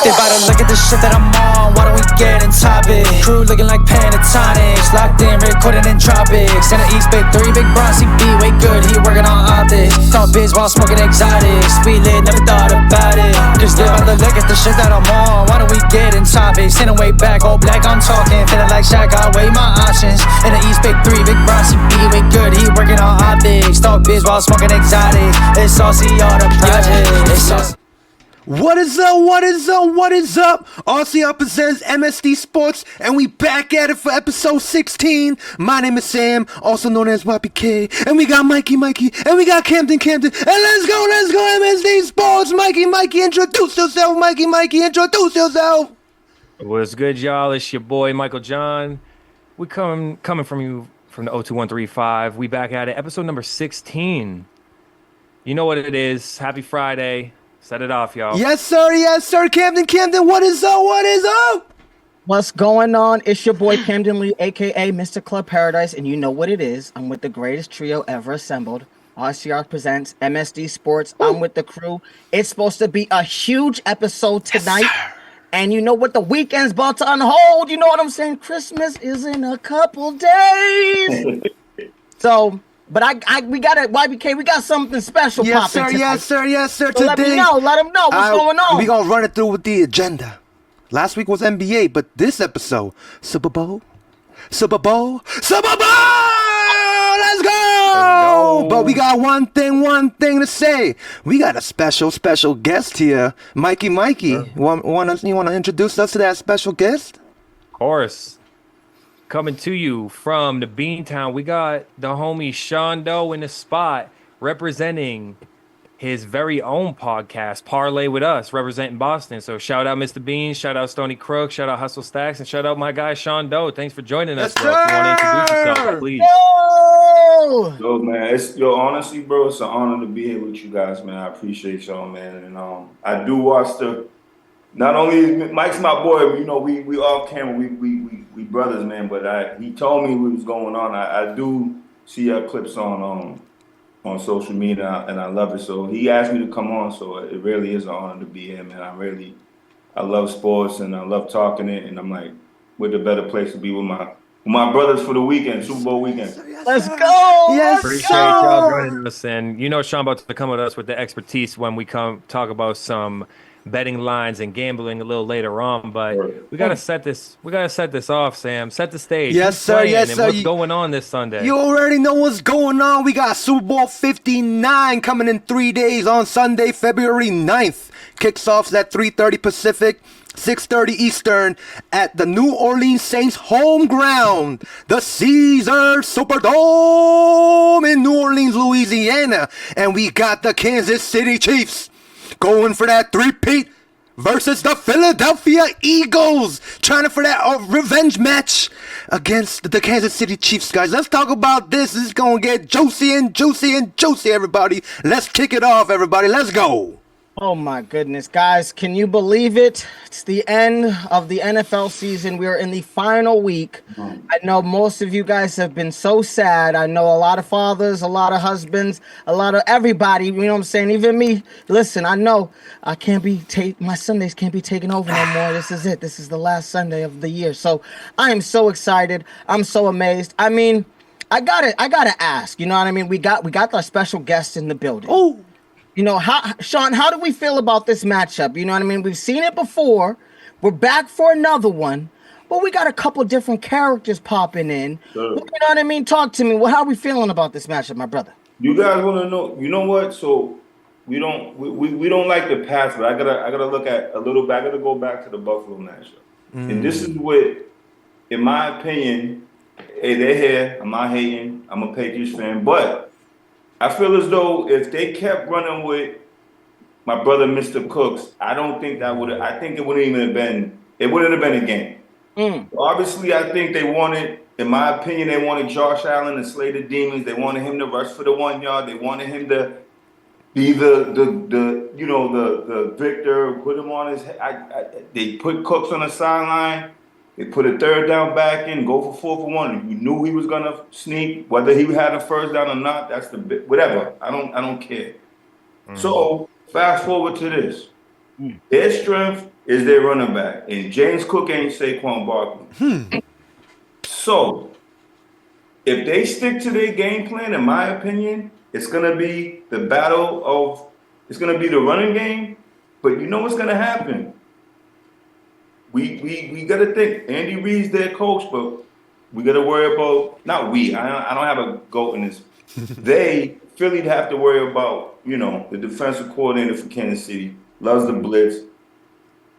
They bout to look at the shit that I'm on. Why don't we get in topic? Crew looking like Pentatonics, locked in, recording in tropics. In the East Bay 3, big Bronzy B, way good, he working on optics. Talk biz while smoking exotics. We lit, never thought about it. Just live out the look at the shit that I'm on. Why don't we get in topics? Sitting way back, all black, I'm talking. Feeling like Shaq, I weigh my options. In the East Bay 3, big Bronzy B, way good, he working on optics. Talk biz while smoking exotics. It's saucy, all the project. It's saucy. What is up? What is up? What is up? RCR Presents MSD Sports, and we back at it for episode 16. My name is Sam, also known as YPK, and we got Mikey, and we got Camden, and let's go, MSD Sports. Mikey, introduce yourself. Mikey, introduce yourself. What's good, y'all? It's your boy Michael John. We coming from you from the 02135. We back at it, episode number 16. You know what it is. Happy Friday. Set it off, y'all. Yes, sir. Camden, what is up? What's going on? It's your boy Camden Lee, a.k.a. Mr. Club Paradise, and you know what it is. I'm with the greatest trio ever assembled. RCR Presents, MSD Sports. I'm with the crew. It's supposed to be a huge episode tonight. Yes, and you know what? The weekend's about to unfold. You know what I'm saying? Christmas is in a couple days. But we got it, YBK. We got something special popping tonight. Yes, sir. So today, let them know what's going on. We gonna run it through with the agenda. Last week was NBA, but this episode, Super Bowl. Let's go. But we got one thing to say. We got a special guest here, Mikey. Sure. You want to introduce us to that special guest? Of course. Coming to you from the Beantown, we got the homie Sean Doe in the spot representing his very own podcast, Parlay with Us, representing Boston. So shout out Mr. Bean, shout out Stony Crook, shout out Hustle Stacks, and shout out my guy Sean Doe. Thanks for joining us, bro. If you want to introduce yourself, please. Yo, man, honestly, bro, it's an honor to be here with you guys, man. I appreciate y'all, man. And I do watch not only Mike's my boy, you know, we off camera, we brothers, man. But he told me what was going on. I do see your clips on social media, and I love it. So he asked me to come on, so it really is an honor to be here, man. I love sports and I love talking it, and I'm like, what the better place to be with my brothers for the weekend, Super Bowl weekend. Let's go. Yes, appreciate y'all joining us, and you know Sean about to come with us with the expertise when we come talk about some betting lines and gambling a little later on, but we gotta set this off, Sam. Set the stage. Yes, sir. What's going on this Sunday? You already know what's going on. We got Super Bowl 59 coming in 3 days on Sunday, February 9th. Kicks off at 3:30 Pacific, 6:30 Eastern at the New Orleans Saints home ground, the Caesars Superdome in New Orleans, Louisiana. And we got the Kansas City Chiefs going for that three-peat versus the Philadelphia Eagles, trying for that revenge match against the Kansas City Chiefs, guys. Let's talk about this. This is going to get juicy, everybody. Let's kick it off, everybody. Let's go. Oh my goodness, guys, can you believe it? It's the end of the NFL season. We're in the final week. I know most of you guys have been so sad. I know a lot of fathers, a lot of husbands, a lot of everybody, you know what I'm saying? Even me. Listen, I know I my Sundays can't be taken over no more. This is it. This is the last Sunday of the year. So I am so excited. I'm so amazed. I mean, I gotta ask, you know what I mean? We got our special guest in the building. Oh. You know, Sean, how do we feel about this matchup? You know what I mean? We've seen it before. We're back for another one. But we got a couple different characters popping in. Sure. You know what I mean? Talk to me. Well, how are we feeling about this matchup, my brother? You guys want to know? You know what? So we don't like the past, but I gotta look at a little bit. I gotta go back to the Buffalo matchup. And this is what, in my opinion, hey, they're here. I'm not hating. I'm a Patriots fan, but I feel as though if they kept running with my brother, Mr. Cooks, I don't think that would. I think it wouldn't have been a game. Obviously, I think they wanted, in my opinion, they wanted Josh Allen to slay the demons. They wanted him to rush for the 1 yard. They wanted him to be the victor. Put him on his head. They put Cooks on the sideline. They put a third down back in, go for 4-for-1. You knew he was gonna sneak, whether he had a first down or not. That's whatever. I don't care. So fast forward to this. Their strength is their running back, and James Cook ain't Saquon Barkley. So if they stick to their game plan, in my opinion, it's gonna be the battle of. It's gonna be the running game, but you know what's gonna happen? We gotta think. Andy Reid's their coach, but we gotta worry about not we. I don't have a goat in this. Philly'd have to worry about the defensive coordinator for Kansas City loves the blitz.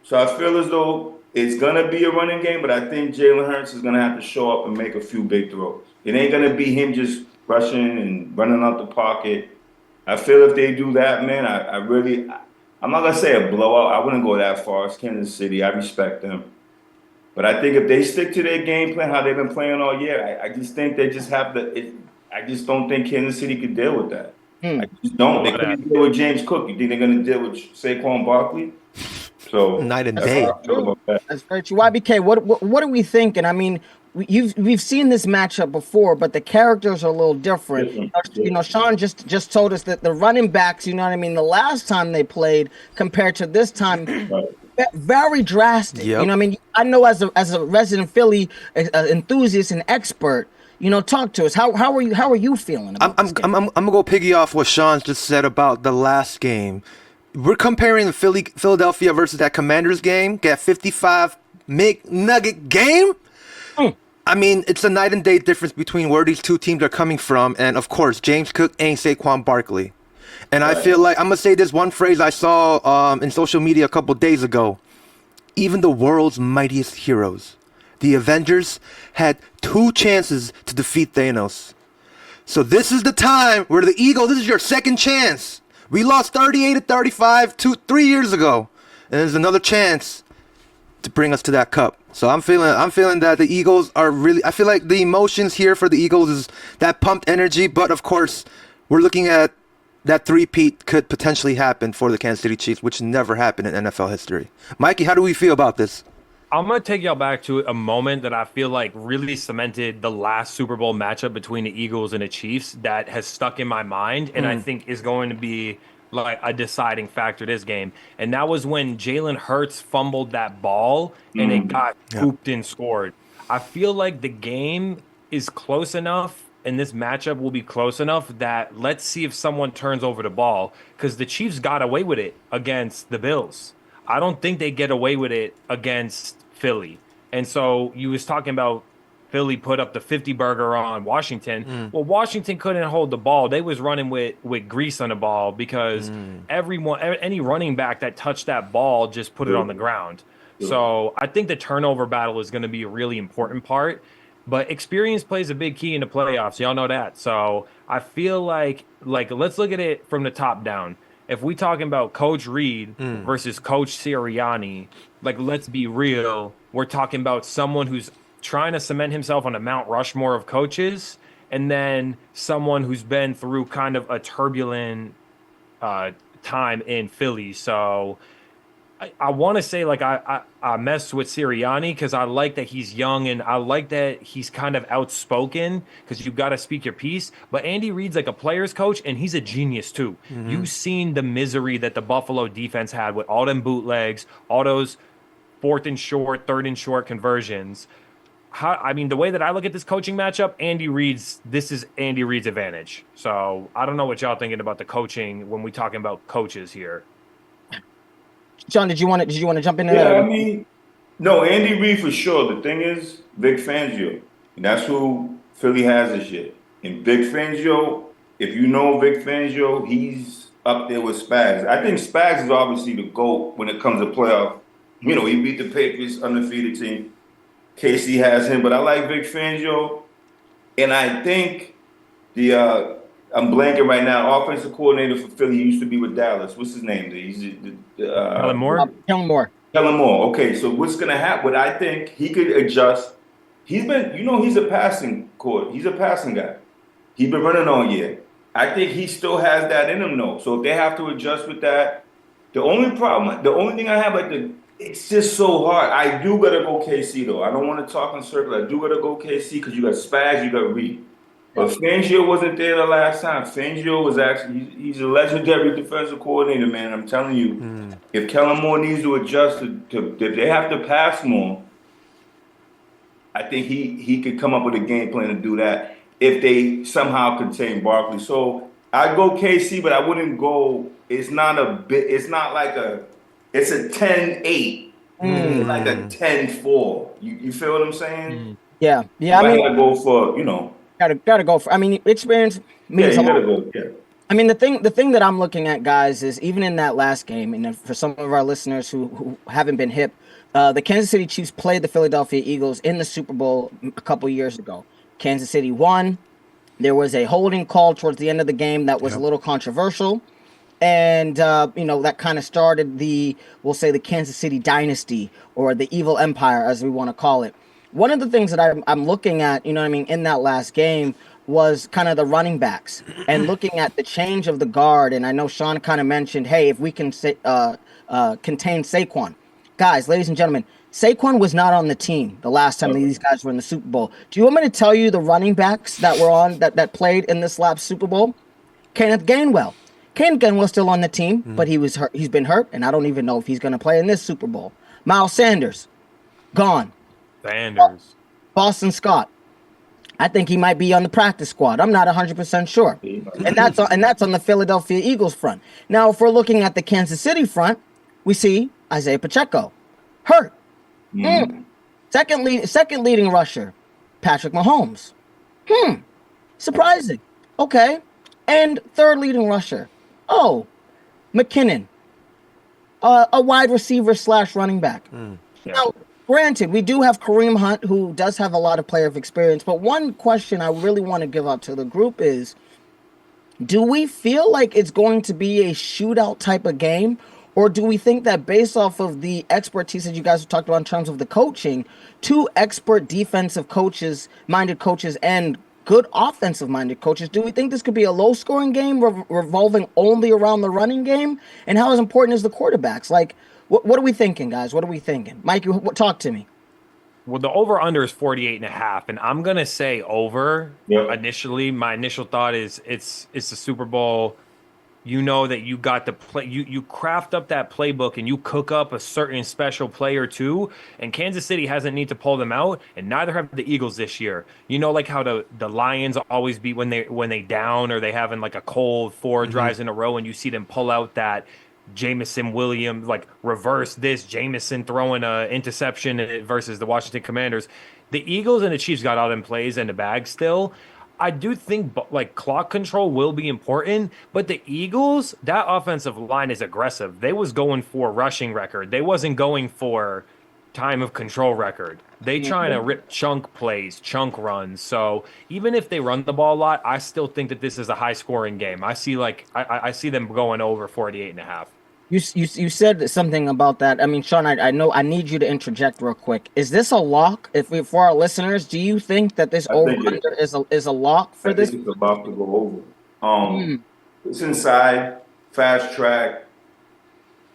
So I feel as though it's gonna be a running game, but I think Jalen Hurts is gonna have to show up and make a few big throws. It ain't gonna be him just rushing and running out the pocket. I feel if they do that, man, I'm not gonna say a blowout. I wouldn't go that far. It's Kansas City. I respect them. But I think if they stick to their game plan, how they've been playing all year, I just think they just have to. I just don't think Kansas City could deal with that. I just don't. They couldn't deal with James Cook. You think they're going to deal with Saquon Barkley? So night and day. That's very true. YBK, what are we thinking? I mean, we've seen this matchup before, but the characters are a little different. Sean just told us that the running backs, you know what I mean, the last time they played compared to this time, very drastic. Yep. You know what I mean? I know as a resident Philly enthusiast and expert, talk to us. How are you feeling about this game? I'm gonna go piggy off what Sean's just said about the last game. We're comparing the Philadelphia versus that Commanders game, that 55 McNugget game. I mean, it's a night and day difference between where these two teams are coming from, and of course, James Cook ain't Saquon Barkley. And I feel like I'm gonna say this one phrase I saw in social media a couple days ago. Even the world's mightiest heroes, the Avengers, had 2 chances to defeat Thanos. So this is the time where the Eagles, this is your second chance. We lost 38-35 3 years ago, and there's another chance to bring us to that cup. So I'm feeling that the Eagles are really. I feel like the emotions here for the Eagles is that pumped energy, but of course, we're looking at that three-peat could potentially happen for the Kansas City Chiefs, which never happened in NFL history. Mikey, how do we feel about this? I'm going to take y'all back to a moment that I feel like really cemented the last Super Bowl matchup between the Eagles and the Chiefs that has stuck in my mind and I think is going to be like a deciding factor this game. And that was when Jalen Hurts fumbled that ball and it got pooped and scored. I feel like the game is close enough and this matchup will be close enough that let's see if someone turns over the ball because the Chiefs got away with it against the Bills. I don't think they get away with it against Philly. And so you was talking about Philly put up the 50 burger on Washington. Well, Washington couldn't hold the ball. They was running with grease on the ball because any running back that touched that ball just put it on the ground. So I think the turnover battle is going to be a really important part. But experience plays a big key in the playoffs. Y'all know that. So I feel like let's look at it from the top down. If we talking about Coach Reid versus Coach Sirianni, like let's be real, we're talking about someone who's trying to cement himself on a Mount Rushmore of coaches, and then someone who's been through kind of a turbulent time in Philly. So I want to say like I mess with Sirianni because I like that he's young and I like that he's kind of outspoken because you got to speak your piece. But Andy Reid's like a player's coach and he's a genius too. You've seen the misery that the Buffalo defense had with all them bootlegs, all those 4th and short, 3rd and short conversions. I mean, the way that I look at this coaching matchup, this is Andy Reid's advantage. So I don't know what y'all thinking about the coaching when we talking about coaches here. John, did you want to jump in there? Yeah, I mean, no, Andy Reid for sure. The thing is, Vic Fangio. That's who Philly has this year. And Vic Fangio, if you know Vic Fangio, he's up there with Spags. I think Spags is obviously the GOAT when it comes to playoff. He beat the Patriots undefeated team. KC has him, but I like Vic Fangio. And I think I'm blanking right now. Offensive coordinator for Philly used to be with Dallas. What's his name? Kellen Moore? Kellen Moore. Kellen Moore. Okay, so what's going to happen? What I think he could adjust. He's been, he's a passing court. He's a passing guy. He's been running all year. I think he still has that in him, though. So if they have to adjust with that, the only thing I have, it's just so hard. I do got to go KC, though. I don't want to talk in circles. I do got to go KC because you got Spags, you got Reed. But Fangio wasn't there the last time. Fangio was actually he's a legendary defensive coordinator, man. I'm telling you, if Kellen Moore needs to adjust to if they have to pass more, I think he could come up with a game plan to do that if they somehow contain Barkley. So I'd go KC, but I wouldn't go. It's not a bit. It's not like a. It's a 10-8. It's like a 10-4. You feel what I'm saying? Yeah. I gotta go for gotta go for. I mean, experience means you a lot. gotta go. Yeah. I mean, the thing that I'm looking at, guys, is even in that last game, and for some of our listeners who haven't been hip, the Kansas City Chiefs played the Philadelphia Eagles in the Super Bowl a couple years ago. Kansas City won. There was a holding call towards the end of the game that was a little controversial. And, that kind of started we'll say the Kansas City dynasty or the evil empire, as we want to call it. One of the things that I'm looking at, in that last game was kind of the running backs and looking at the change of the guard. And I know Sean kind of mentioned, hey, if we can contain Saquon. Guys, ladies and gentlemen, Saquon was not on the team the last time these guys were in the Super Bowl. Do you want me to tell you the running backs that were on that played in this last Super Bowl? Kenneth Gainwell. Kenneth Gainwell's still on the team, but he was hurt. He's been hurt, and I don't even know if he's going to play in this Super Bowl. Miles Sanders, gone. Sanders. Boston Scott. I think he might be on the practice squad. I'm not 100% sure. And that's on the Philadelphia Eagles front. Now, if we're looking at the Kansas City front, we see Isaiah Pacheco, hurt. Second leading rusher, Patrick Mahomes. Surprising. Okay. And third leading rusher, McKinnon, a wide receiver / running back. Now, granted, we do have Kareem Hunt, who does have a lot of player experience, but one question I really want to give out to the group is, do we feel like it's going to be a shootout type of game, or do we think that based off of the expertise that you guys have talked about in terms of the coaching, two expert defensive minded coaches and good offensive-minded coaches, do we think this could be a low-scoring game revolving only around the running game? And how important is the quarterbacks? Like, what are we thinking, guys? What are we thinking? Mike, talk to me. Well, the over-under is 48.5, and I'm going to say over. Yep. Initially, my initial thought is it's the Super Bowl. You know that you got to play. You craft up that playbook and you cook up a certain special play or two. And Kansas City hasn't need to pull them out, and neither have the Eagles this year. You know, like how the Lions always beat when they down or they having like a cold 4 drives in a row, and you see them pull out that Jameson Williams, like reverse this Jameson throwing a interception versus the Washington Commanders. The Eagles and the Chiefs got all them plays in the bag still. I do think like clock control will be important, but the Eagles, that offensive line is aggressive. They was going for rushing record. They wasn't going for time of control record. They trying to rip chunk plays, chunk runs. So even if they run the ball a lot, I still think that this is a high scoring game. I see I see them going over 48.5. You said something about that. I mean, Sean, I know I need you to interject real quick. Is this a lock? For our listeners, do you think that this over under is a lock for this? I think it's about to go over. It's inside, fast track,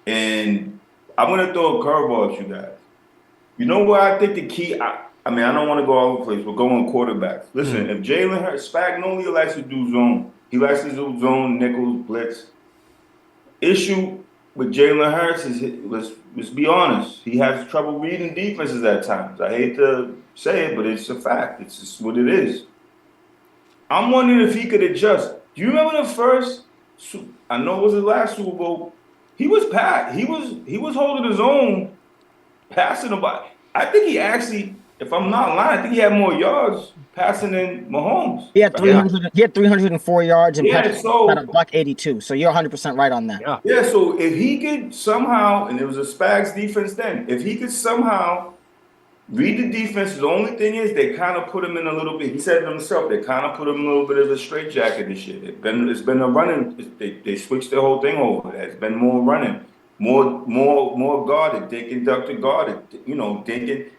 and I'm gonna throw a curveball at you guys. You know what I think the key? I mean, I don't want to go all over the place. We're going quarterbacks. Listen, if Jalen Hurts, Spagnuolo likes to do zone. He likes to do zone, nickels, blitz. Issue with Jalen Hurts is, let's be honest, he has trouble reading defenses at times. I hate to say it, but it's a fact. It's just what it is. I'm wondering if he could adjust. Do you remember the first? I know it was the last Super Bowl. He was holding his own, passing about. I think he actually, if I'm not lying, I think he had more yards passing than Mahomes. He had 300. He had 304 yards and had a $182. So you're 100% right on that. Yeah. So if he could somehow, and it was a Spags defense then, if he could somehow read the defense, the only thing is they kind of put him in a little bit. He said it himself. They kind of put him in a little bit of a straitjacket this year. It's been a running. They switched the whole thing over. It's been more running, more guarded. They conducted guarded. You know, dinking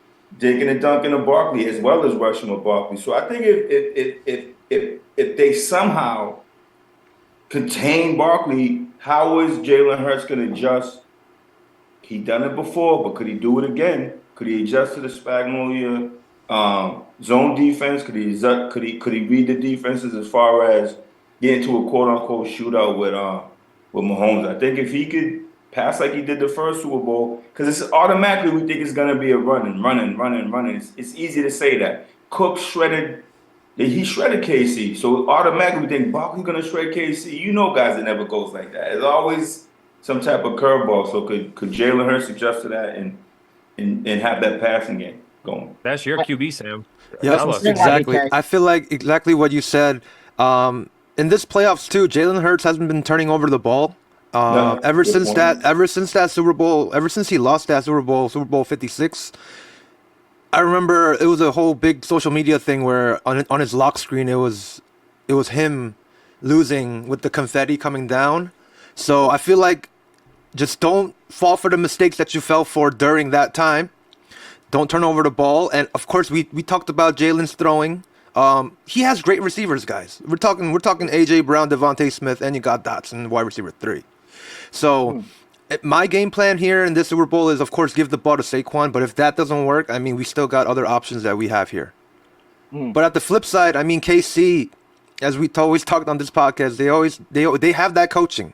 and dunking of Barkley as well as rushing with Barkley. So I think if they somehow contain Barkley, how is Jalen Hurts going to adjust? He done it before, but could he do it again? Could he adjust to the Spagnuolo zone defense? Could he read the defenses as far as getting to a quote unquote shootout with Mahomes? I think if he could pass like he did the first Super Bowl, because it's automatically we think it's gonna be a running. It's easy to say that. Cook shredded. He shredded KC, so automatically we think Barkley's gonna shred KC. You know, guys, it never goes like that. It's always some type of curveball. So could Jalen Hurts adjust to that and have that passing game going? That's your QB, Sam. Yeah, Tell us. exactly. Okay. I feel like exactly what you said. In this playoffs too, Jalen Hurts hasn't been turning over the ball. No, Ever good since point. that Super Bowl, ever since he lost that Super Bowl 56. I remember it was a whole big social media thing where on his lock screen it was him losing with the confetti coming down. So I feel like just don't fall for the mistakes that you fell for during that time. Don't turn over the ball. And of course we talked about Jalen's throwing. He has great receivers, guys. We're talking AJ Brown, Devontae Smith, and you got Dotson, wide receiver 3. So my game plan here in this Super Bowl is, of course, give the ball to Saquon. But if that doesn't work, I mean, we still got other options that we have here. But at the flip side, I mean, KC, as we always talked on this podcast, they have that coaching.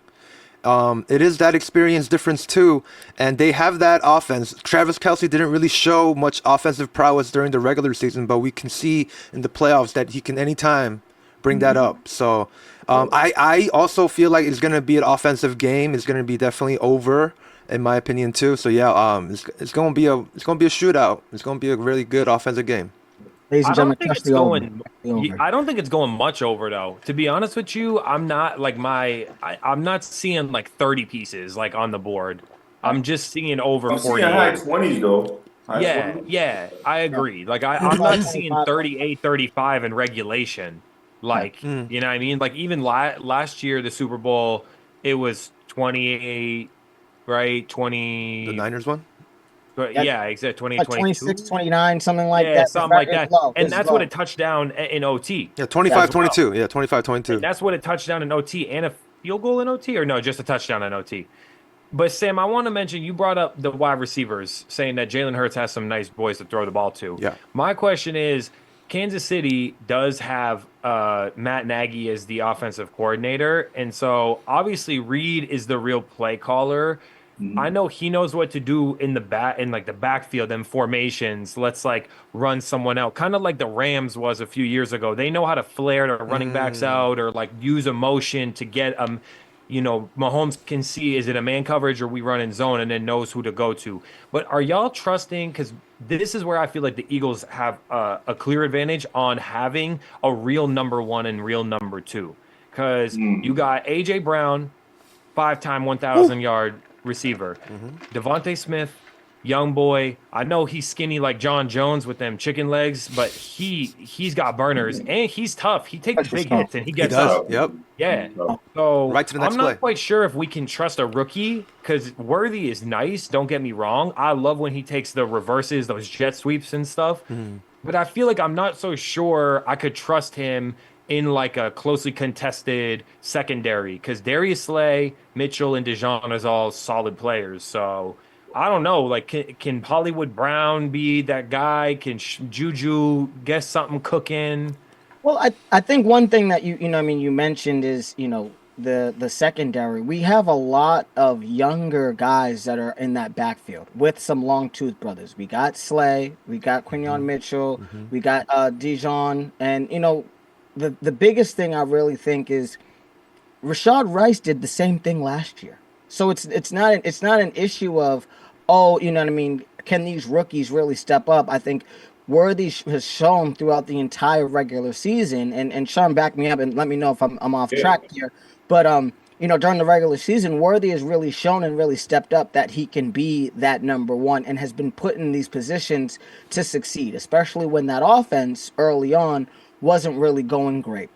It is that experience difference too, and they have that offense. Travis Kelce didn't really show much offensive prowess during the regular season, but we can see in the playoffs that he can anytime bring that up. So I also feel like it's gonna be an offensive game. It's gonna be definitely over, in my opinion too. So yeah, it's gonna be a shootout. It's gonna be a really good offensive game. Ladies and I don't gentlemen, think trust it's the over. going. The over. I don't think it's going much over though. To be honest with you, I'm not like I'm not seeing like 30 pieces like on the board. I'm just seeing over I'm seeing 48. high 20s though. High Yeah, 20s. yeah, I agree. Like I'm not seeing 38, 35 in regulation. Like, you know what I mean? Like even last year, the Super Bowl, it was 28, right? 20. The Niners one. Yeah, exactly. Like 2022. 26, 29, something like Yeah, that. something like that. It's low. And It's that's low. what a touchdown in OT. Yeah, 25-22. Yeah, 25-22. And that's what a touchdown in OT and a field goal in OT, or no, just a touchdown in OT. But Sam, I want to mention you brought up the wide receivers, saying that Jalen Hurts has some nice boys to throw the ball to. Yeah. My question is, Kansas City does have Matt Nagy as the offensive coordinator, and so obviously Reed is the real play caller. I know he knows what to do in the backfield and formations. Let's like run someone out, kind of like the Rams was a few years ago. They know how to flare the running backs out or like use a motion to get them. Mahomes can see, is it a man coverage or we run in zone, and then knows who to go to. But are y'all trusting? Because this is where I feel like the Eagles have a clear advantage on having a real number one and real number two. Because you got AJ Brown, 5-time 1,000-yard receiver. Devontae Smith, young boy. I know he's skinny like John Jones with them chicken legs, but he's got burners and he's tough. He takes big hits and he gets up. Yep. Yeah. So Right to the next I'm not play. quite sure if we can trust a rookie because Worthy is nice. Don't get me wrong. I love when he takes the reverses, those jet sweeps and stuff. But I feel like I'm not so sure I could trust him in like a closely contested secondary because Darius Slay, Mitchell, and Dijon is all solid players. So I don't know. Like, can Hollywood Brown be that guy? Can Juju get something cooking? Well, I think one thing that you mentioned is, the secondary. We have a lot of younger guys that are in that backfield with some long tooth brothers. We got Slay, we got Quinion Mitchell, we got Dijon, and the biggest thing I really think is Rashad Rice did the same thing last year. So it's not an issue of, can these rookies really step up? I think Worthy has shown throughout the entire regular season, and Sean, back me up and let me know if I'm off track here. But during the regular season, Worthy has really shown and really stepped up that he can be that number one and has been put in these positions to succeed, especially when that offense early on wasn't really going great.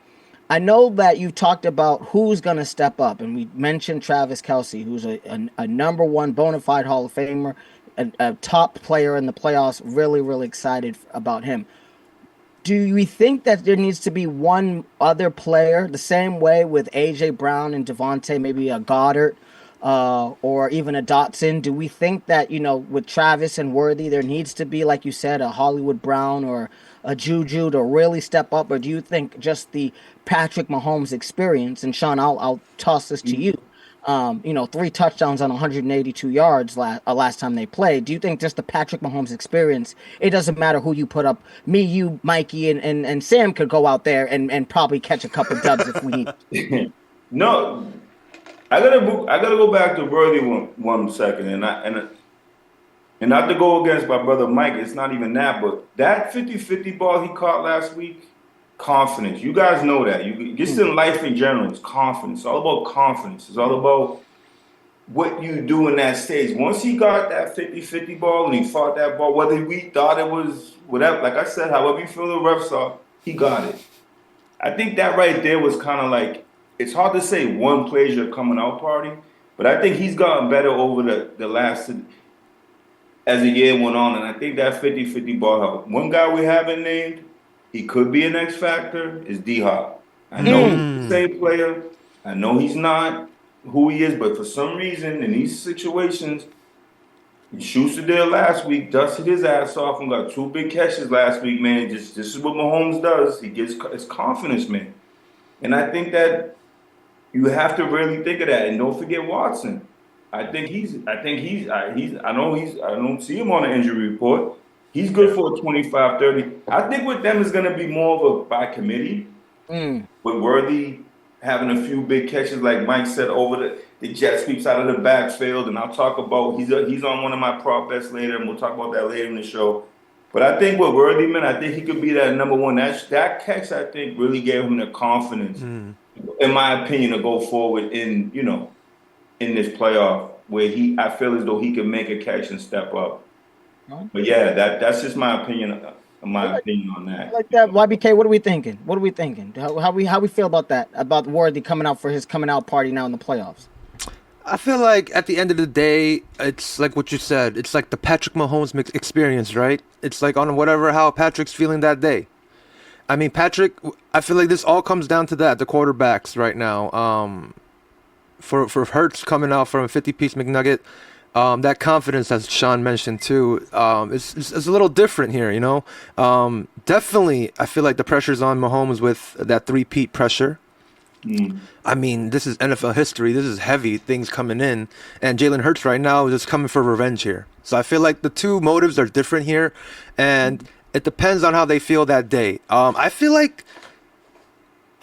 I know that you talked about who's going to step up, and we mentioned Travis Kelce, who's a number one bona fide Hall of Famer, a top player in the playoffs. Really, really excited about him. Do you think that there needs to be one other player, the same way with AJ Brown and Devontae, maybe a Goddard, or even a Dotson? Do we think that, with Travis and Worthy, there needs to be, like you said, a Hollywood Brown or a Juju to really step up? Or do you think just the Patrick Mahomes experience, and Sean, I'll toss this to you, 3 touchdowns on 182 yards last time they played. Do you think just the Patrick Mahomes experience, it doesn't matter who you put up, me, you, Mikey, and Sam could go out there and probably catch a couple dubs if we need? No, I gotta go back to Worthy one second, and not to go against my brother Mike. It's not even that, but that 50-50 ball he caught last week, confidence. You guys know that. You just in life in general, it's confidence. It's all about confidence. It's all about what you do in that stage. Once he got that 50-50 ball and he fought that ball, whether we thought it was whatever, like I said, however you feel the refs are, he got it. I think that right there was kind of like, it's hard to say one plays your coming out party, but I think he's gotten better over the last, as the year went on, and I think that 50-50 ball helped. One guy we haven't named, he could be an X factor, is D-Hop. I know he's the same player. I know he's not who he is, but for some reason in these situations, Schuster did last week, dusted his ass off and got 2 big catches last week, man. This is what Mahomes does. He gets his confidence, man. And I think that you have to really think of that. And don't forget Watson. I don't see him on the injury report. He's good for a 25-30. I think with them is going to be more of a by committee. With Worthy having a few big catches, like Mike said, over the jet sweeps out of the backfield. And I'll talk about, he's on one of my prop bets later, and we'll talk about that later in the show. But I think with Worthy, man, I think he could be that number one. That catch, I think, really gave him the confidence, in my opinion, to go forward in this playoff where I feel as though he can make a catch and step up. But yeah, that's just my opinion. Opinion on that. Like that, YBK. What are we thinking? How we feel about that? About Worthy coming out for his coming out party now in the playoffs? I feel like at the end of the day, it's like what you said. It's like the Patrick Mahomes experience, right? It's like on how Patrick's feeling that day. I mean, Patrick, I feel like this all comes down to that, the quarterbacks right now. For Hurts coming out from a 50-piece McNugget, that confidence, as Sean mentioned too, is a little different here, Definitely, I feel like the pressure's on Mahomes with that 3-peat pressure. I mean, this is NFL history. This is heavy things coming in. And Jalen Hurts right now is just coming for revenge here. So I feel like the two motives are different here. And it depends on how they feel that day. I feel like,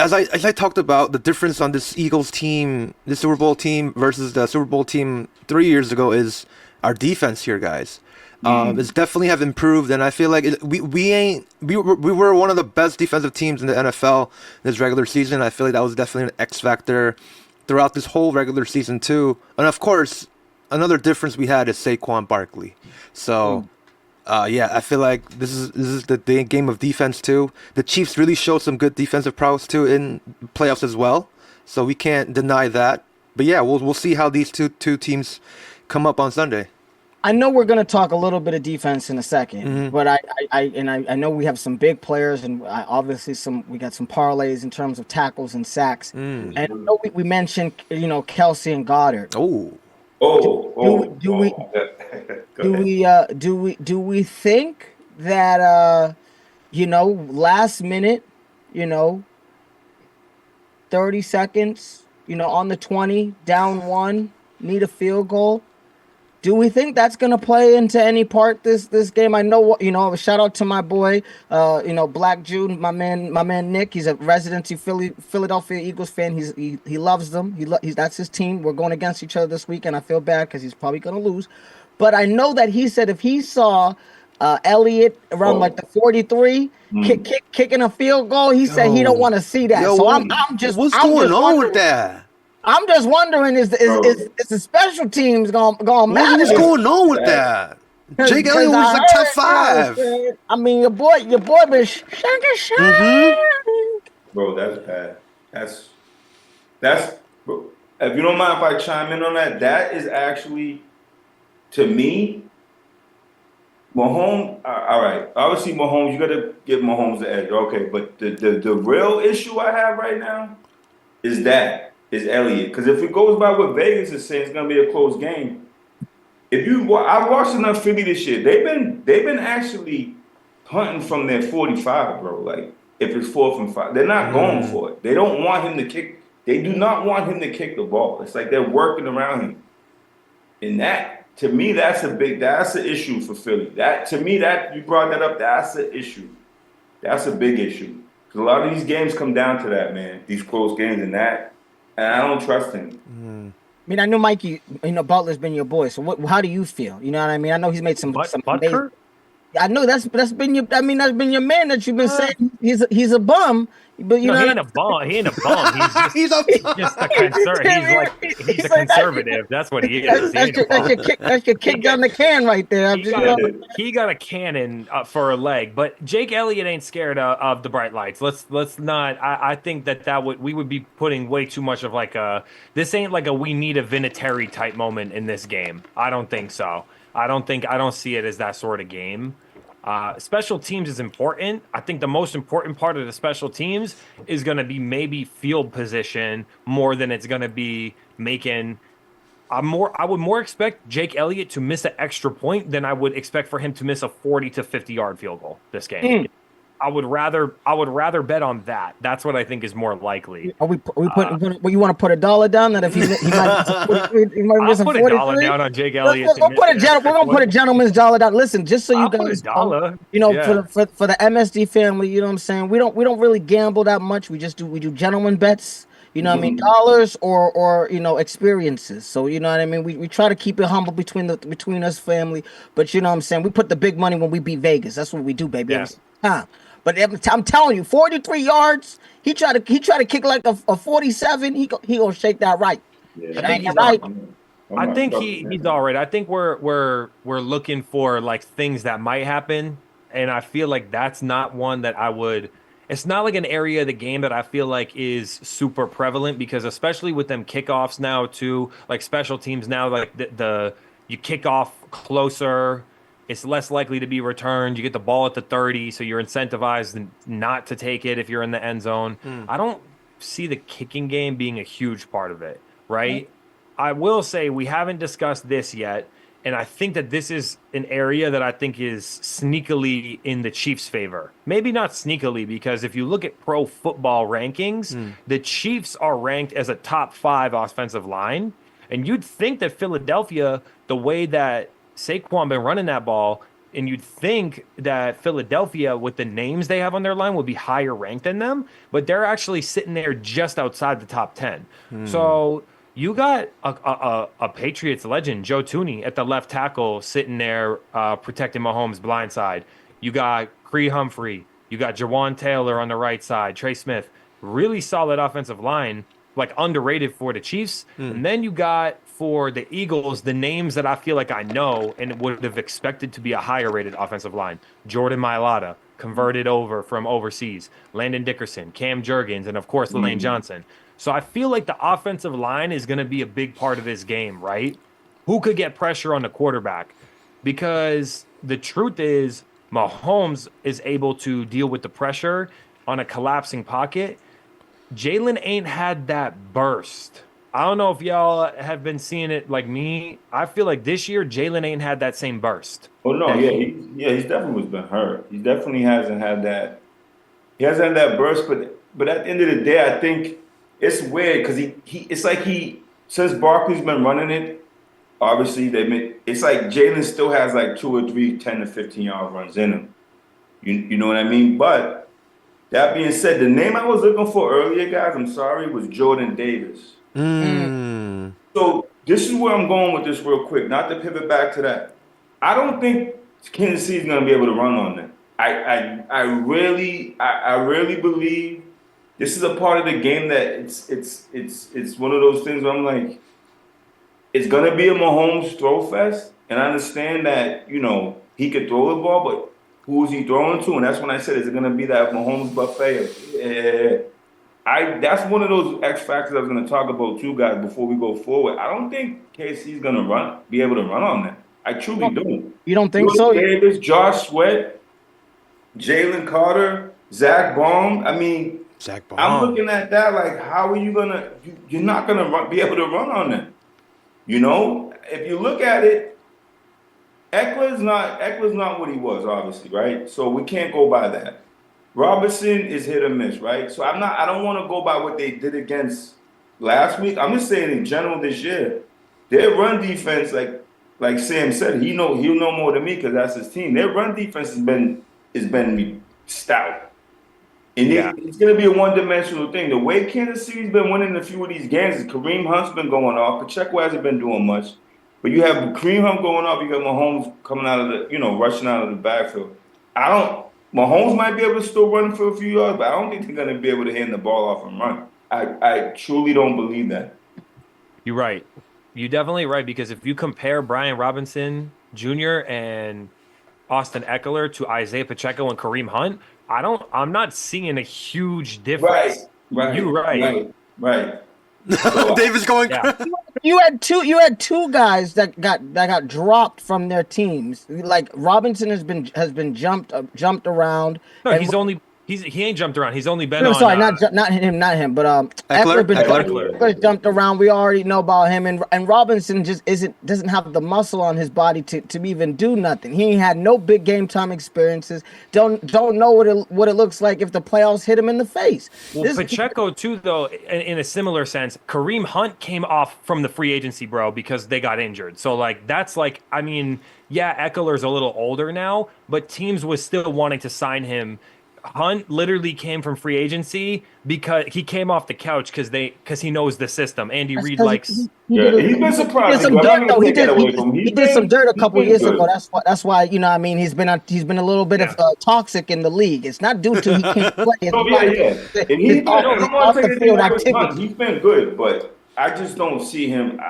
as I talked about, the difference on this Eagles team, the Super Bowl team versus the Super Bowl team 3 years ago is our defense here, guys. It's definitely have improved, and I feel like we were one of the best defensive teams in the NFL this regular season. I feel like that was definitely an X factor throughout this whole regular season too. And of course, another difference we had is Saquon Barkley. So, yeah, I feel like this is the game of defense too. The Chiefs really showed some good defensive prowess too in playoffs as well. So we can't deny that. But yeah, we'll see how these two teams come up on Sunday. I know we're going to talk a little bit of defense in a second, but I know we have some big players, and obviously we got some parlays in terms of tackles and sacks. And I know we mentioned Kelsey and Goddard. Do we think that last minute, 30 seconds, on the 20, down 1, need a field goal? Do we think that's going to play into any part this game? I know, shout out to my boy, Black Jude, my man Nick. He's a residency Philadelphia Eagles fan. He loves them. That's his team. We're going against each other this week, and I feel bad because he's probably going to lose. But I know that he said if he saw Elliott around like the 43 kicking a field goal, he said he don't want to see that. So I'm just what's going on with that? I'm just wondering, is the special teams gonna matter? What's going on with that? Jake Elliott was like top 5. I mean, your boy been shaking. Bro, that's bad. That's. Bro, if you don't mind if I chime in on that, that is actually, to me, Mahomes. All right, obviously Mahomes, you got to give Mahomes the edge. Okay, but the real issue I have right now is that is Elliott. Because if it goes by what Vegas is saying, it's gonna be a close game. I watched enough Philly this year. They've been actually hunting from their 45, bro. Like if it's 4th and 5, they're not going for it. They don't want him to kick. They do not want him to kick the ball. It's like they're working around him. And that, to me, that's an issue for Philly. That, to me, that you brought that up, that's an issue. That's a big issue. Because a lot of these games come down to that, man. These close games and I don't trust him. I mean, I know Mikey, Butler's been your boy. So how do you feel? You know what I mean? I know he's made some Butker? I know that's been your man that you've been saying he's a bum. But he ain't a bum. He ain't a bum. He's just a conservative. He's a conservative. That's what he is. That's your kick down the can right there. He got a cannon for a leg, but Jake Elliott ain't scared of the bright lights. Let's not. I think we would be putting way too much of this ain't like a we need a Vinatieri type moment in this game. I don't think so. I don't see it as that sort of game. Special teams is important. I think the most important part of the special teams is going to be maybe field position more than it's going to be making. I would more expect Jake Elliott to miss an extra point than I would expect for him to miss a 40 to 50-yard field goal this game. I would rather bet on that. That's what I think is more likely. Are we putting? You want to put $1 down that if he might miss a 43? I'll put $1 down on Jake Elliott. We're gonna put a gentleman's dollar down. Listen, just so you guys know, for the MSD family, you know what I'm saying. We don't really gamble that much. We do gentleman bets. You know what I mean? Dollars or experiences. So you know what I mean? We try to keep it humble between us family. But you know what I'm saying? We put the big money when we beat Vegas. That's what we do, baby. Yeah. But I'm telling you, 43 yards. He try to kick like a 47. He gonna shake that right. Yeah, I think he's right. I think he's all right. I think we're looking for things that might happen, and I feel like that's not one that I would. It's not like an area of the game that I feel like is super prevalent because especially with them kickoffs now too, like special teams now, like you kick off closer. It's less likely to be returned. You get the ball at the 30, so you're incentivized not to take it if you're in the end zone. I don't see the kicking game being a huge part of it, right? I will say we haven't discussed this yet, and I think that this is an area that I think is sneakily in the Chiefs' favor. Maybe not sneakily, because if you look at pro football rankings, the Chiefs are ranked as a top 5 offensive line, and you'd think that Philadelphia, the way that Saquon been running that ball, and you'd think that Philadelphia, with the names they have on their line, would be higher ranked than them, but they're actually sitting there just outside the top 10. So you got a Patriots legend, Joe Thuney, at the left tackle, sitting there protecting Mahomes' blind side. You got Cree Humphrey. You got Jawan Taylor on the right side. Trey Smith. Really solid offensive line, underrated for the Chiefs. And then you got, for the Eagles, the names that I feel like I know and would have expected to be a higher rated offensive line. Jordan Mailata, converted over from overseas. Landon Dickerson, Cam Jurgens, and of course, Lane Johnson. So I feel like the offensive line is going to be a big part of this game, right? Who could get pressure on the quarterback? Because the truth is, Mahomes is able to deal with the pressure on a collapsing pocket. Jalen ain't had that burst. I don't know if y'all have been seeing it like me. I feel like this year Jalen ain't had that same burst. Oh no, he's definitely been hurt. He definitely hasn't had that. He hasn't had that burst, but at the end of the day, I think it's weird because it's like since Barkley's been running it, obviously it's like Jalen still has like 2 or 3 10 to 15-yard runs in him. You know what I mean? But that being said, the name I was looking for earlier, guys, I'm sorry, was Jordan Davis. So this is where I'm going with this real quick, not to pivot back to that. I don't think Kansas City is going to be able to run on them. I really believe this is a part of the game that it's one of those things where I'm like, it's going to be a Mahomes throw fest, and I understand that, he could throw the ball, but who is he throwing to? And that's when I said, is it going to be that Mahomes buffet? That's one of those X factors I was going to talk about too, guys, before we go forward. I don't think KC is going to be able to run on that. I truly don't. You don't think so? Davis, Josh Sweat, Jalen Carter, Zach Baum. I mean, Zach I'm Baum. looking at that like, how are you gonna? You're not gonna be able to run on them. You know, if you look at it, Eckler's not what he was, obviously, right? So we can't go by that. Robinson is hit or miss, right? So I don't want to go by what they did against last week. I'm just saying in general this year, their run defense, like Sam said, he'll know more than me because that's his team. Their run defense has been stout. And Yeah. it's going to be a one-dimensional thing. The way Kansas City's been winning a few of these games is Kareem Hunt's been going off. Pacheco hasn't been doing much. But you have Kareem Hunt going off. You got Mahomes coming out of rushing out of the backfield. Mahomes might be able to still run for a few yards, but I don't think they're going to be able to hand the ball off and run. I truly don't believe that. You're right. You're definitely right, because if you compare Brian Robinson Jr. and Austin Eckler to Isaiah Pacheco and Kareem Hunt, I'm not seeing a huge difference. Right. You're right. So, David's going. Yeah. You had two guys that got dropped from their teams. Like Robinson has been jumped around. No, and he ain't jumped around. He's only been No, on. sorry, not him, but Eckler jumped around. We already know about him, and Robinson just doesn't have the muscle on his body to even do nothing. He ain't had no big game time experiences. Don't know what it looks like if the playoffs hit him in the face. Well, Pacheco too, though, in a similar sense. Kareem Hunt came off from the free agency, bro, because they got injured. So that's I mean, yeah, Eckler's a little older now, but teams was still wanting to sign him. Hunt literally came from free agency because he came off the couch because he knows the system. Andy Reid likes. he's been surprised. He did some dirt a couple years ago. That's why he's been a little bit of toxic in the league. It's not due to he can't play. And he's been off the field activity. He's been good, but I just don't see him.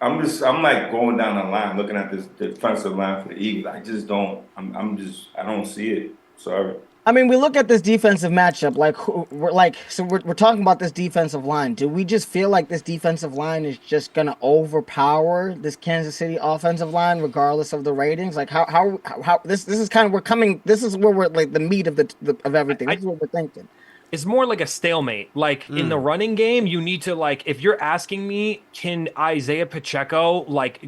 I'm like going down the line looking at this defensive line for the Eagles. I just don't. I don't see it. Sorry. I mean, we look at this defensive matchup, we're talking about this defensive line. Do we just feel like this defensive line is just gonna overpower this Kansas City offensive line, regardless of the ratings? Like how this is kind of this is where we're like the meat of of everything. This is what we're thinking. It's more like a stalemate. In the running game, you need to if you're asking me, can Isaiah Pacheco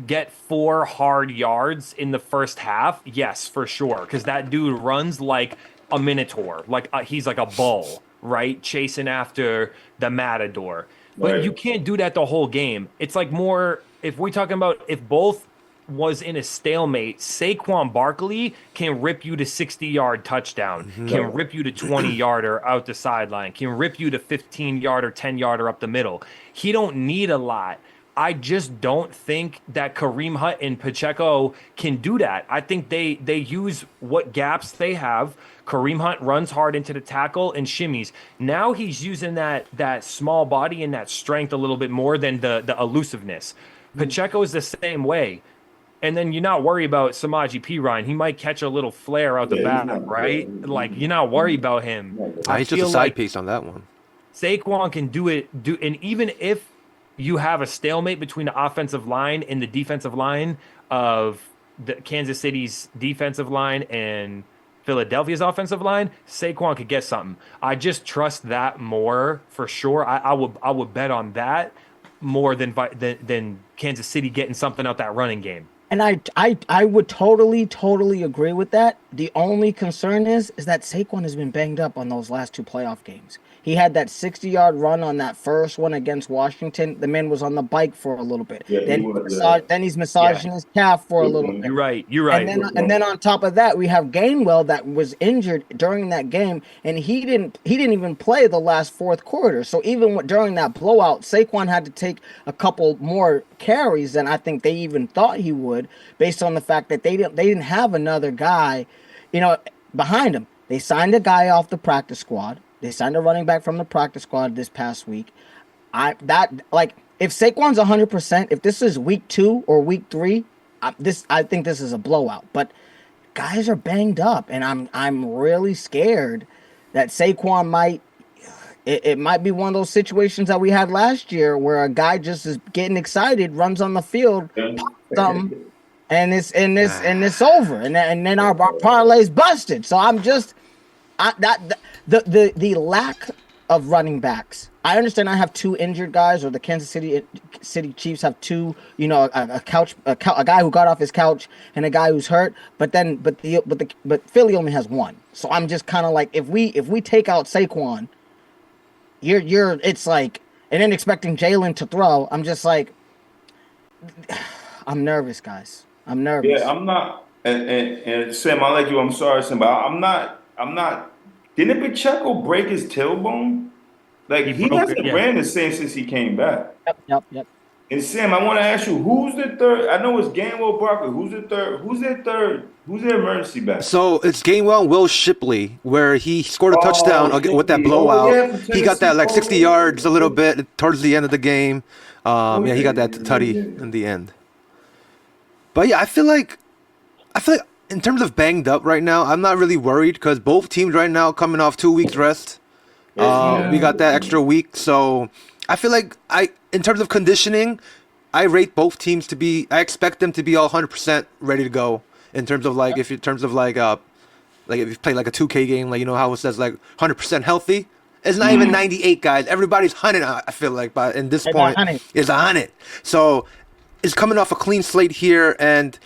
get 4 hard yards in the first half? Yes, for sure, because that dude runs like a minotaur, he's like a bull, right, chasing after the matador. But you can't do that the whole game. It's more if we're talking about if both was in a stalemate, Saquon Barkley can rip you to 60-yard touchdown, can rip you to 20-yarder out the sideline, can rip you to 15-yarder, 10-yarder up the middle. He don't need a lot. I just don't think that Kareem Hunt and Pacheco can do that. I think they use what gaps they have. Kareem Hunt runs hard into the tackle and shimmies. Now he's using that small body and that strength a little bit more than the elusiveness. Pacheco is the same way. And then you're not worried about Samaje Perine. He might catch a little flare out the back, right? You're not worried about him. He's just a side piece on that one. Saquon can do it. And even if you have a stalemate between the offensive line and the defensive line of the Kansas City's defensive line and Philadelphia's offensive line, Saquon could get something. I just trust that more for sure. I would bet on that more than Kansas City getting something out that running game. And I would totally agree with that. The only concern is that Saquon has been banged up on those last 2 playoff games. He had that 60-yard run on that first one against Washington. The man was on the bike for a little bit. Yeah, then he's massaging his calf for a little bit. You're right. And then on top of that, we have Gainwell that was injured during that game, and he didn't even play the last fourth quarter. So even during that blowout, Saquon had to take a couple more carries than I think they even thought he would, based on the fact that they didn't have another guy, behind him. They signed a guy off the practice squad. They signed a running back from the practice squad this past week. If Saquon's 100%, if this is week 2 or week 3, I think this is a blowout. But guys are banged up, and I'm really scared that Saquon might. It might be one of those situations that we had last year where a guy just is getting excited, runs on the field, something, and it's over, and then our parlay's busted. So I'm just the lack of running backs. I understand I have 2 injured guys, or the Kansas City Chiefs have 2, a guy who got off his couch and a guy who's hurt. But Philly only has 1. So I'm just kind of like, if we take out Saquon, it's like, and then expecting Jalen to throw. I'm just like, I'm nervous, guys. I'm nervous. Yeah, I'm not. And Sam, I like you. I'm sorry, Sam, but I'm not. Didn't Pacheco break his tailbone? Like he broke hasn't it, yeah. ran the same since he came back. Yep. And Sam, I want to ask you, who's the third? I know it's Gainwell Barkley. Who's the third? Who's their emergency back? So it's Gainwell and Will Shipley, where he scored a touchdown with that Shipley. blowout. Yeah, He got that like 60 Tennessee. yards a little bit towards the end of the game. Yeah, he got that yeah, tutty yeah. in the end. But yeah, I feel like in terms of banged up right now, I'm not really worried because both teams right now coming off 2 weeks rest. We got that extra week, so I feel like in terms of conditioning, I rate both teams to be. I expect them to be all 100% ready to go in terms of like if you play like a 2K game, like you know how it says like 100% healthy. It's not even 98 guys. Everybody's 100. I feel like, but in this point, it's 100. So it's coming off a clean slate here, and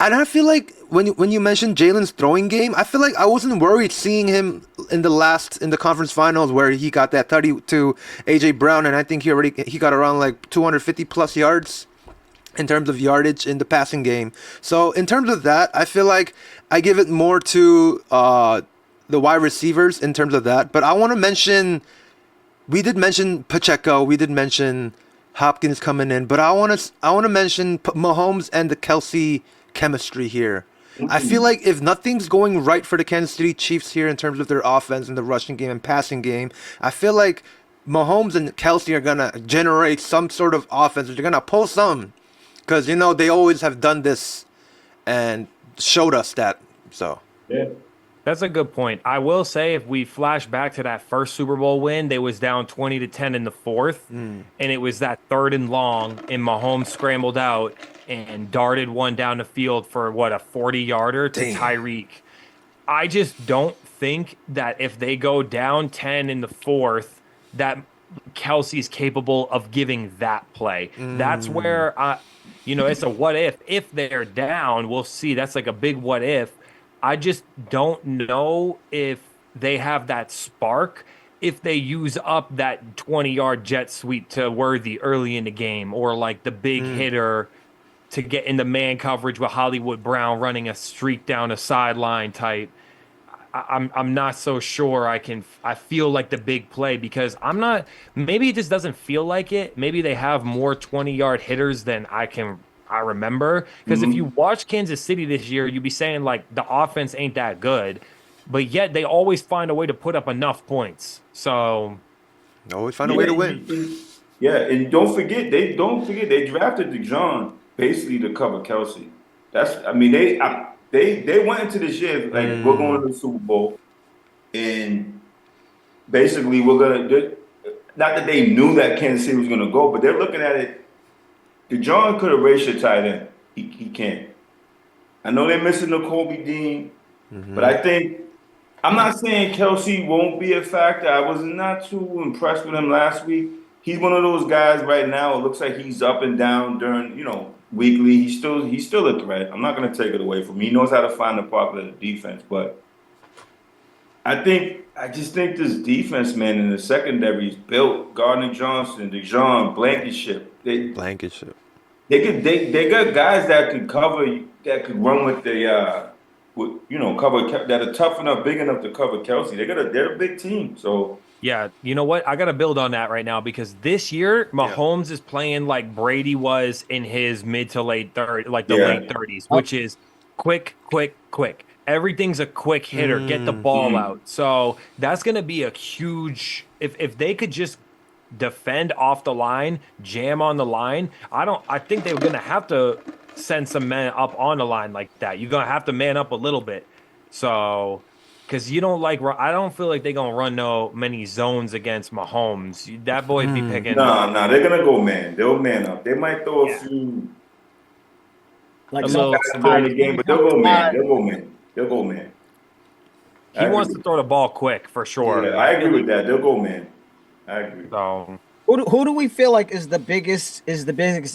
I feel like when you mentioned Jalen's throwing game, I feel like I wasn't worried seeing him in the conference finals where he got that 30 to AJ Brown, and I think he got around like 250 plus yards in terms of yardage in the passing game. So in terms of that, I feel like I give it more to the wide receivers in terms of that. But I want to mention, we did mention Pacheco, we did mention Hopkins coming in, but I want to mention Mahomes and the Kelsey chemistry here. I feel like if nothing's going right for the Kansas City Chiefs here in terms of their offense and the rushing game and passing game, I feel like Mahomes and Kelsey are going to generate some sort of offense. They're going to pull some because, they always have done this and showed us that. So, Yeah. That's a good point. I will say if we flash back to that first Super Bowl win, they was down 20-10 in the fourth, and it was that 3rd and long, and Mahomes scrambled out and darted one down the field for a 40-yarder to Tyreek. I just don't think that if they go down 10 in the fourth, that Kelsey's capable of giving that play. That's where it's a what if. If they're down, we'll see. That's like a big what if. I just don't know if they have that spark, if they use up that 20-yard jet sweep to Worthy early in the game, or like the big hitter to get in the man coverage with Hollywood Brown running a streak down a sideline type. I'm not so sure I feel like the big play because maybe it just doesn't feel like it. Maybe they have more 20-yard hitters than I remember, because if you watch Kansas City this year, you'd be saying like the offense ain't that good, but yet they always find a way to put up enough points. So always find a way to win. Yeah, and don't forget they drafted DeJohn basically to cover Kelsey. They went into this year like we're going to the Super Bowl, and basically we're gonna. Not that they knew that Kansas City was gonna go, but they're looking at it. DeJohn could have raced your tight end. He can't. I know they're missing the Kobe Dean, but I'm not saying Kelsey won't be a factor. I was not too impressed with him last week. He's one of those guys right now. It looks like he's up and down during, weekly. He's still a threat. I'm not going to take it away from him. He knows how to find the pocket of the defense, but I just think this defense, man, in the secondary is built. Gardner Johnson, DeJohn, Blankenship. They got guys that could cover, that could run with the cover, that are tough enough, big enough to cover Kelsey. They're a big team. So yeah, you know what? I got to build on that right now because this year Mahomes is playing like Brady was in his mid to late 30s, like the late 30s, which is quick. Everything's a quick hitter. Get the ball out. So that's going to be a huge. If they could just defend off the line, jam on the line. I think they're going to have to send some men up on the line like that. You're going to have to man up a little bit. So, because I don't feel like they're going to run many zones against Mahomes. That boy be picking. No, they're going to go man. They'll man up. They might throw a few. Like some guys during the game, but they'll go man. He wants to throw the ball quick for sure. Yeah, I agree with that. They'll go man. I agree. So Who do we feel like is the biggest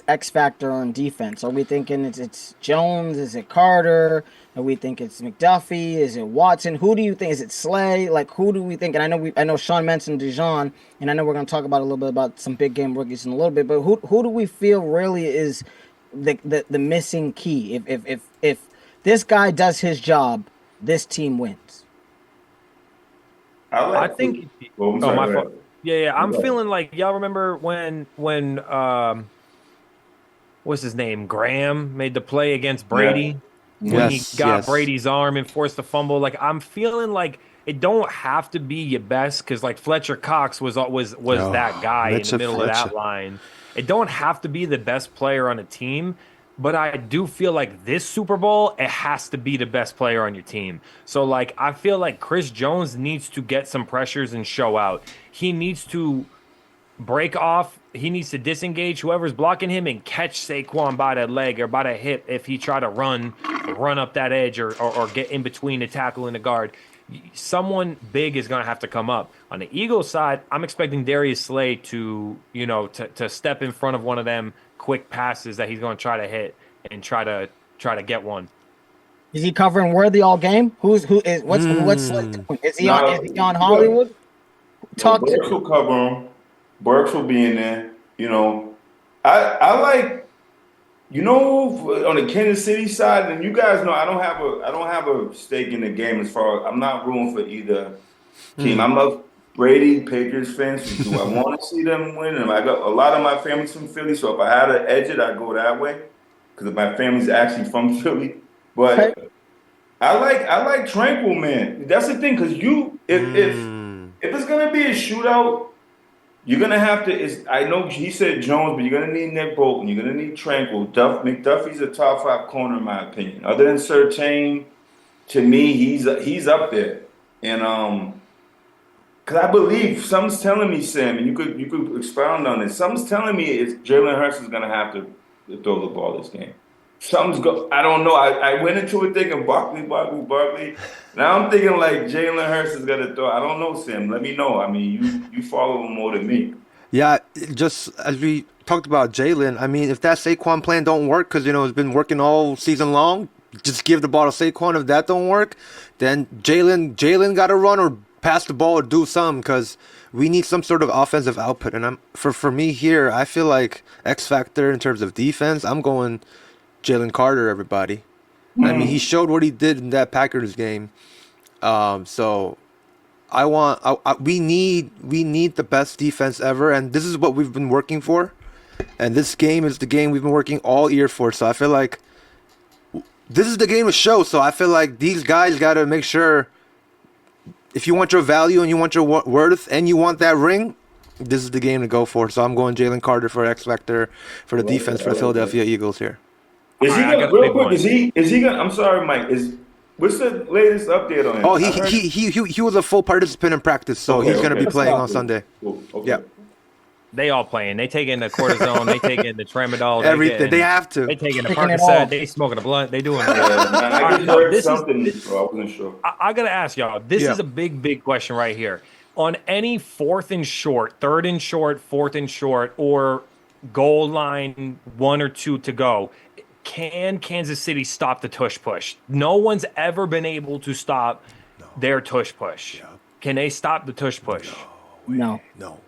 X factor on defense? Are we thinking it's Jones? Is it Carter? Are we think it's McDuffie? Is it Watson? Who do you think? Is it Slay? Like who do we think? And I know Sean mentioned Dijon, and I know we're gonna talk about a little bit about some big game rookies in a little bit. But who do we feel really is the missing key? If this guy does his job, this team wins. I think. Oh, I'm Oh, my sorry. fault. Yeah. I'm Go ahead. feeling like y'all remember when what's his name? Graham made the play against Brady when he Yes, got yes. Brady's arm and forced the fumble. Like I'm feeling like it don't have to be your best because like Fletcher Cox was that guy in the Fletcher, middle of Fletcher. that line. It don't have to be the best player on a team, but I do feel like this Super Bowl it has to be the best player on your team. So like I feel like Chris Jones needs to get some pressures and show out. He needs to break off. He needs to disengage whoever's blocking him and catch Saquon by the leg or by the hip if he try to run up that edge or get in between the tackle and the guard. Someone big is going to have to come up. On the Eagles side, I'm expecting Darius Slay to step in front of one of them quick passes that he's going to try to hit and try to get one. Is he covering Worthy all game? What's Slay doing? Is he on Hollywood? Talk to Burks will cover him. Burks will be in there. You know, I like, you know, on the Kansas City side, and you guys know I don't have a stake in the game as far as I'm not rooting for either team. I'm a Brady Patriots fan. So do I want to see them win? And I got a lot of my family's from Philly, so if I had to edge it, I'd go that way because my family's actually from Philly. But I like Tranquil, man. That's the thing, because if it's gonna be a shootout, you're gonna have to. I know he said Jones, but you're gonna need Nick Bolton. You're gonna need Tranquil. McDuffie's a top 5 corner in my opinion. Other than Surtain, to me, he's up there. And because I believe something's telling me, Sam, and you could expound on this. Something's telling me it's Jalen Hurts is gonna have to throw the ball this game. I don't know. I went into it thinking Barkley. Now I'm thinking like Jalen Hurts is gonna throw. I don't know, Sam. Let me know. I mean, you follow him more than me. Yeah, just as we talked about Jalen, I mean, if that Saquon plan don't work, because, you know, it's been working all season long, just give the ball to Saquon. If that don't work, then Jalen got to run or pass the ball or do something, because we need some sort of offensive output. And for me here, I feel like X factor in terms of defense, I'm going Jalen Carter, everybody. I mean, he showed what he did in that Packers game. So we need the best defense ever, and this is what we've been working for. And this game is the game we've been working all year for. So I feel like this is the game to show. So I feel like these guys got to make sure, if you want your value and you want your worth and you want that ring, this is the game to go for. So I'm going Jalen Carter for X factor for the defense for the Philadelphia Eagles here. Is he gonna, real quick? Is he gonna? I'm sorry, Mike. What's the latest update on him? Oh, he was a full participant in practice, so he's gonna be playing on Sunday. Cool. Okay. Yeah, They all playing. They taking the cortisone. They taking the tramadol. everything they have to. They taking the Taking it Percocet. all. They smoking a blunt. They doing it. Man, I just heard something, bro. I wasn't sure. I gotta ask y'all. This is a big question right here. On any 4th and short, 3rd and short, 4th and short, or goal line 1 or 2 to go, can Kansas City stop the tush push? No one's ever been able to stop their tush push. Yeah. Can they stop the tush push? No. No,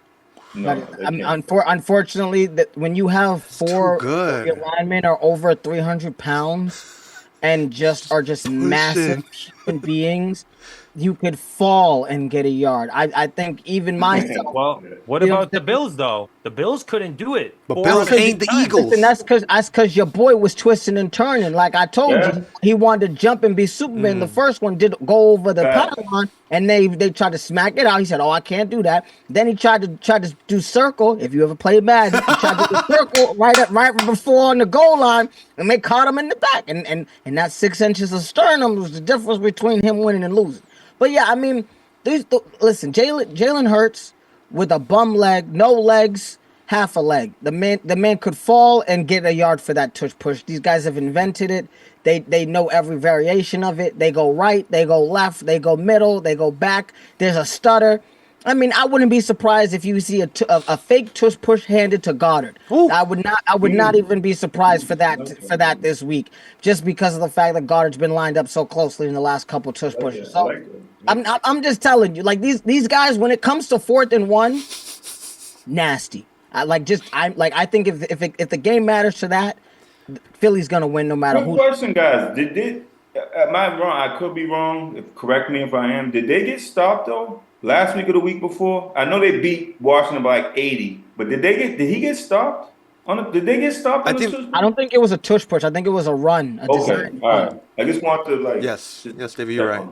Unfortunately, that when you have 4 good. your linemen are over 300 pounds and are just massive human beings, you could fall and get a yard. I think even myself. Well, what about the Bills though? The Bills couldn't do it. But Bills ain't the Eagles. And that's because your boy was twisting and turning. Like I told you, he wanted to jump and be Superman. The first one did go over the pylon, and they tried to smack it out. He said, "Oh, I can't do that." Then he tried to do circle. If you ever played Madden, he tried to do circle right before on the goal line, and they caught him in the back. And that 6 inches of sternum was the difference between him winning and losing. But yeah, I mean, listen, Jalen Hurts with a bum leg, no legs, half a leg. The man could fall and get a yard for that tush push. These guys have invented it. They know every variation of it. They go right, they go left, they go middle, they go back. There's a stutter. I mean, I wouldn't be surprised if you see a fake tush push handed to Goddard. Ooh. I would not even be surprised for that this week, just because of the fact that Goddard's been lined up so closely in the last couple tush pushes. So I'm just telling you, like these guys, when it comes to 4th and 1, nasty. I think if the game matters to that, Philly's gonna win no matter Good who. question, guys. Am I wrong? I could be wrong. Correct me if I am. Did they get stopped though? Last week or the week before? I know they beat Washington by like 80, but did he get stopped? Did they get stopped? I don't think it was a tush push. I think it was a run. Okay, all right. I just want to Yes, David, you're right.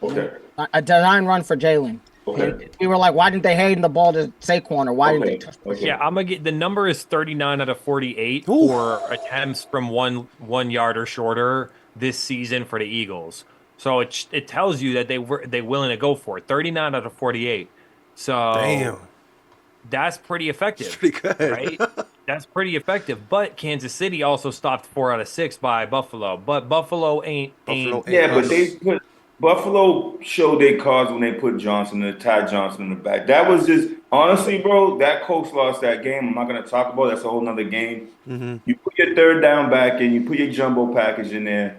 Okay. A design run for Jalen. Okay. We were like, why didn't they hand the ball to Saquon, or why didn't they tush push? Yeah, I'm gonna get the number is 39 out of 48 Ooh. for attempts from one yard or shorter this season for the Eagles. So it tells you that they willing to go for it. 39 out of 48. So Damn. that's pretty effective. That's pretty good. Right? That's pretty effective. But Kansas City also stopped 4 out of 6 by Buffalo. But Buffalo ain't Yeah, but Buffalo showed their cards when they put Ty Johnson in the back. That was just honestly, bro. That coach lost that game. I'm not gonna talk about it. That's a whole nother game. Mm-hmm. You put your 3rd down back in. You put your jumbo package in there.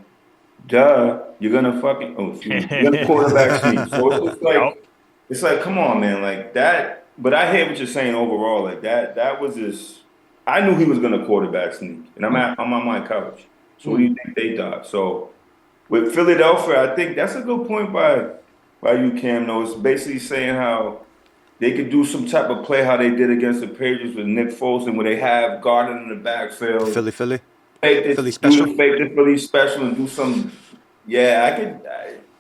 Duh, you're gonna you're gonna quarterback sneak. So it's like, come on, man, like that. But I hear what you're saying overall. Like that was just. I knew he was gonna quarterback sneak, and I'm on my couch. So what do you think they thought? So. With Philadelphia, I think that's a good point by you, Cam. Though it's basically saying how they could do some type of play how they did against the Patriots with Nick Foles, and where they have Garden in the backfield. Philly Philly special. Fake this Philly special and do some. Yeah, I could.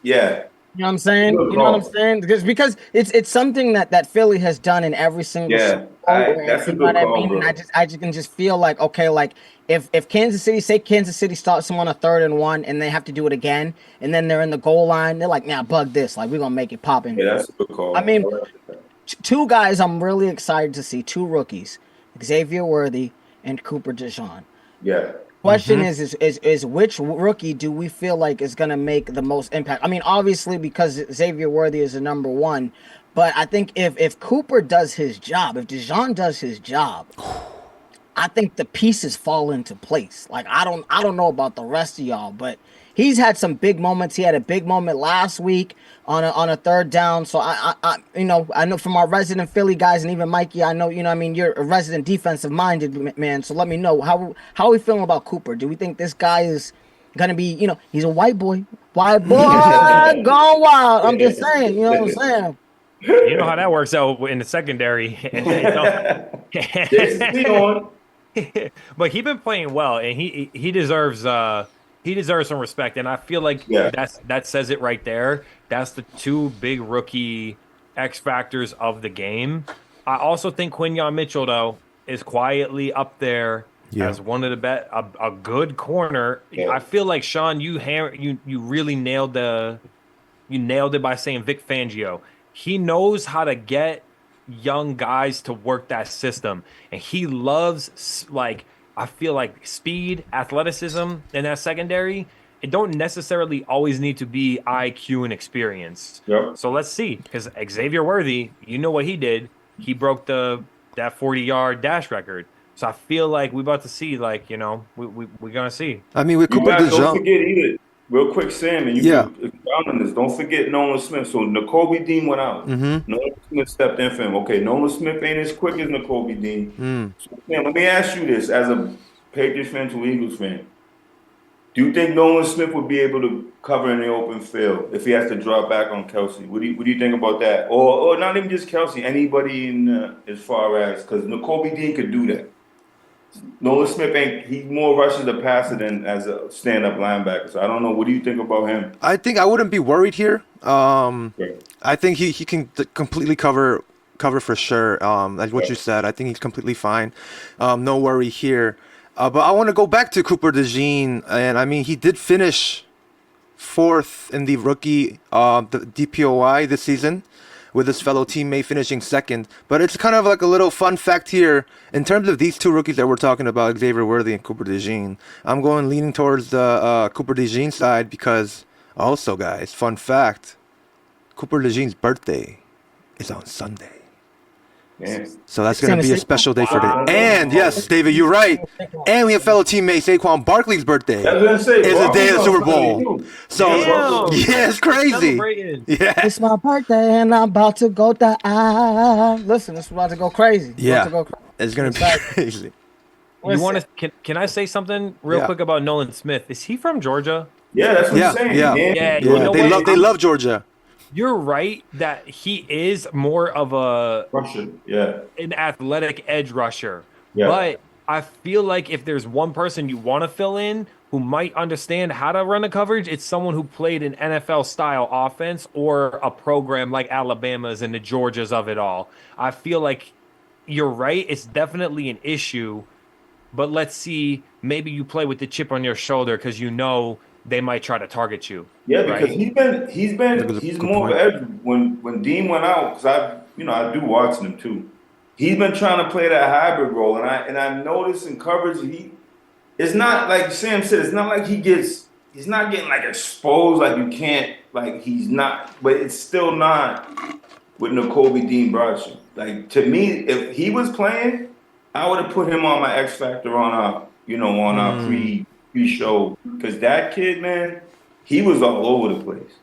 Yeah. You know what I'm saying? You know what I'm saying? Because it's something that Philly has done in every single. Yeah, that's a good call, bro. I just can just feel like, okay, like if Kansas City starts them on a 3rd and 1 and they have to do it again, and then they're in the goal line, they're like, nah, bug this, like we're gonna make it pop in. Yeah, that's a good call. I mean, 2 guys I'm really excited to see, 2 rookies, Xavier Worthy and Cooper DeJean. Yeah. Question is which rookie do we feel like is going to make the most impact? I mean, obviously because Xavier Worthy is the number 1, but I think if Cooper does his job, if DeJean does his job, I think the pieces fall into place. Like I don't know about the rest of y'all, but he's had some big moments. He had a big moment last week on a 3rd down. So I know from our resident Philly guys and even Mikey, I know, I mean, you're a resident defensive minded man. So let me know how are we feeling about Cooper? Do we think this guy is gonna be, he's a white boy gone wild. I'm just saying, you know what I'm saying? You know how that works out in the secondary. But he's been playing well, and he deserves some respect, and I feel like that says it right there. That's the 2 big rookie X factors of the game. I also think Quinyon Mitchell though is quietly up there as one of the a good corner. I feel like Sean, you really nailed it by saying Vic Fangio. He knows how to get young guys to work that system, and he loves, like, I feel like speed, athleticism in that secondary. It don't necessarily always need to be IQ and experience. Yep. So let's see, because Xavier Worthy, you know what he did? He broke that 40-yard dash record. So I feel like we're about to see, like, we're gonna see. I mean, with Cooper DeJean. Don't forget either. Real quick, Sam, and if you're on this, don't forget Nolan Smith. So N'Kobe Dean went out. Mm-hmm. Nolan Smith stepped in for him. Okay, Nolan Smith ain't as quick as N'Kobe Dean. So, Sam, let me ask you this, as a Patriots fan to Eagles fan. Do you think Nolan Smith would be able to cover in the open field if he has to drop back on Kelsey? What do you think about that? Or not even just Kelsey, anybody in as far as, because N'Kobe Dean could do that. Nolan Smith he more rushes the passer than as a stand-up linebacker. So I don't know. What do you think about him? I think I wouldn't be worried here. I think he can completely cover for sure. Like what you said, I think he's completely fine. No worry here. But I want to go back to Cooper DeJean, and I mean he did finish 4th in the rookie the DPOI this season, with his fellow teammate finishing 2nd. But it's kind of like a little fun fact here in terms of these 2 rookies that we're talking about, Xavier Worthy and Cooper DeJean. I'm leaning towards the Cooper DeJean side because also, guys, fun fact, Cooper DeJean's birthday is on Sunday. Yeah. So that's going to be a special day for them. And yes, David, you're right. And we have fellow teammate Saquon Barkley's birthday. That's what I say. It's the day of the Super Barkley's on Bowl. Sunday, too. So Damn. yeah, it's crazy. Celebrating. Yeah. It's my birthday and I'm about to go down. Listen, it's about to go crazy. Yeah. About to go crazy. It's going to be crazy. You want to? Can I say something real quick about Nolan Smith? Is he from Georgia? Yeah, that's what I'm saying. Yeah. Yeah, Yeah, you know they love Georgia. You're right that he is more of an athletic edge rusher. Yeah. But I feel like if there's one person you want to fill in who might understand how to run the coverage, it's someone who played an NFL style offense or a program like Alabama's and the Georgias of it all. I feel like you're right. It's definitely an issue, but let's see. Maybe you play with the chip on your shoulder because you know they might try to target you. Yeah, because right? he's more of an edge. When Dean went out, because I do watch him too. He's been trying to play that hybrid role, and I noticed in coverage it's not like Sam said. It's not like he's not getting like exposed. Like you can't he's not, but it's still not with N'Kobe Dean Broadstreet. Like to me, if he was playing, I would have put him on my X Factor on our pre-show, because that kid, man, he was all over the place.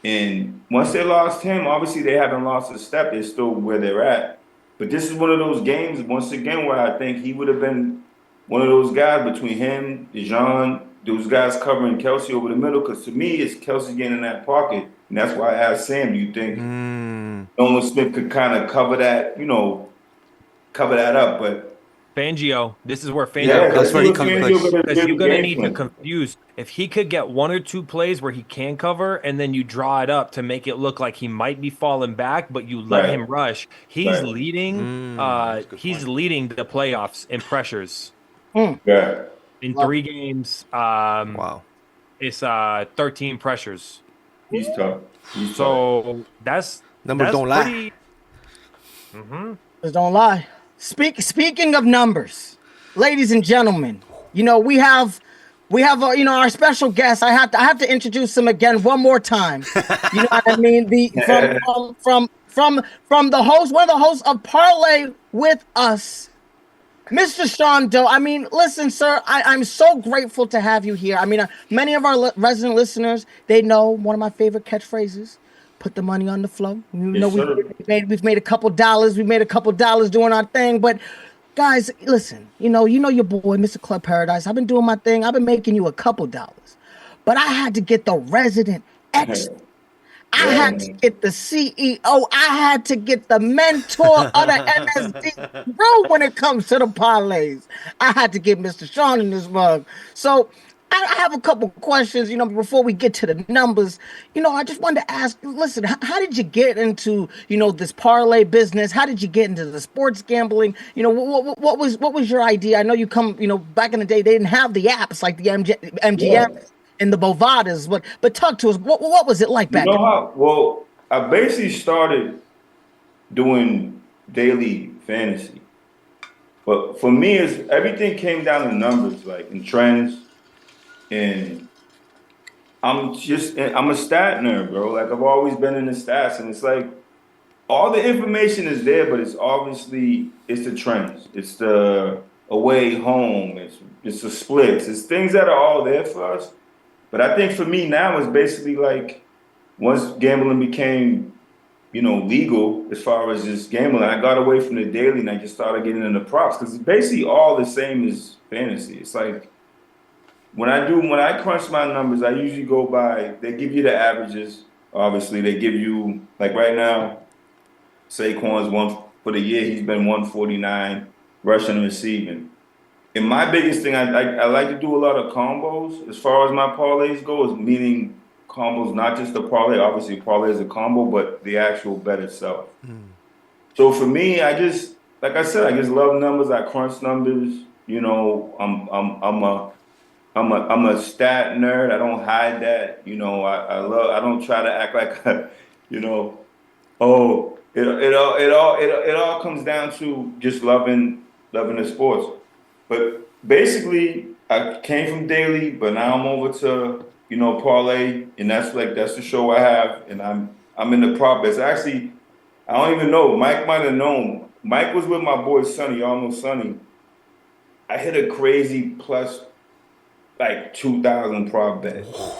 And once they lost him, obviously they haven't lost a step. They're still where they're at. But this is one of those games, once again, where I think he would have been one of those guys between him, Dejon, those guys covering Kelsey over the middle. Because to me, it's Kelsey getting in that pocket. And that's why I asked Sam, do you think Nolan Smith could kind of cover that up? But Fangio, this is where Fangio. Yeah, that's where he comes. Because you're gonna need to confuse. If he could get one or two plays where he can cover, and then you draw it up to make it look like he might be falling back, but you let him rush. He's leading. He's leading the playoffs in pressures. Yeah. In 3 games. Wow. It's 13 pressures. He's tough. So that's numbers don't lie. Numbers don't lie. Speaking of numbers, ladies and gentlemen, we have our special guest. I have to introduce him again one more time. You know what I mean? From the host, one of the hosts of Parlay with us, Mr. Sean Doe. I mean, listen, sir, I'm so grateful to have you here. I mean, many of our resident listeners, they know one of my favorite catchphrases. Put the money on the flow. We've made a couple dollars. We made a couple dollars doing our thing. But guys, listen, you know your boy, Mr. Club Paradise. I've been doing my thing. I've been making you a couple dollars. But I had to get the resident expert. I had to get the CEO. I had to get the mentor of the MSD bro when it comes to the parlays. I had to get Mr. Sean in this mug. So I have a couple questions, before we get to the numbers. I just wanted to ask, listen, how did you get into, this parlay business? How did you get into the sports gambling? What was your idea? I know you come, back in the day, they didn't have the apps like the MGM and the Bovadas, but talk to us. What was it like back then? Well, I basically started doing daily fantasy. But for me, everything came down to numbers, like in trends. And I'm a stat nerd, bro. Like I've always been in the stats, and it's like all the information is there, but it's the trends. It's the away home. It's the splits. It's things that are all there for us. But I think for me now it's basically like once gambling became, legal as far as just gambling, I got away from the daily and I just started getting into props because it's basically all the same as fantasy. It's like when I crunch my numbers, I usually go by, they give you the averages. Obviously, they give you, like right now, Saquon's for the year, he's been 149 rushing and receiving. And my biggest thing, I like to do a lot of combos as far as my parlays go, is meaning combos, not just the parlay. Obviously, parlay is a combo, but the actual bet itself. So for me, I just love numbers. I crunch numbers. I'm a stat nerd. I don't hide that. I don't try to act like, it all comes down to just loving the sports. But basically, I came from daily, but now I'm over to, parlay, and that's the show I have, and I'm in the prop. It's actually, I don't even know. Mike might have known. Mike was with my boy Sonny. Y'all know Sonny. I hit a crazy plus like 2,000 prop bet.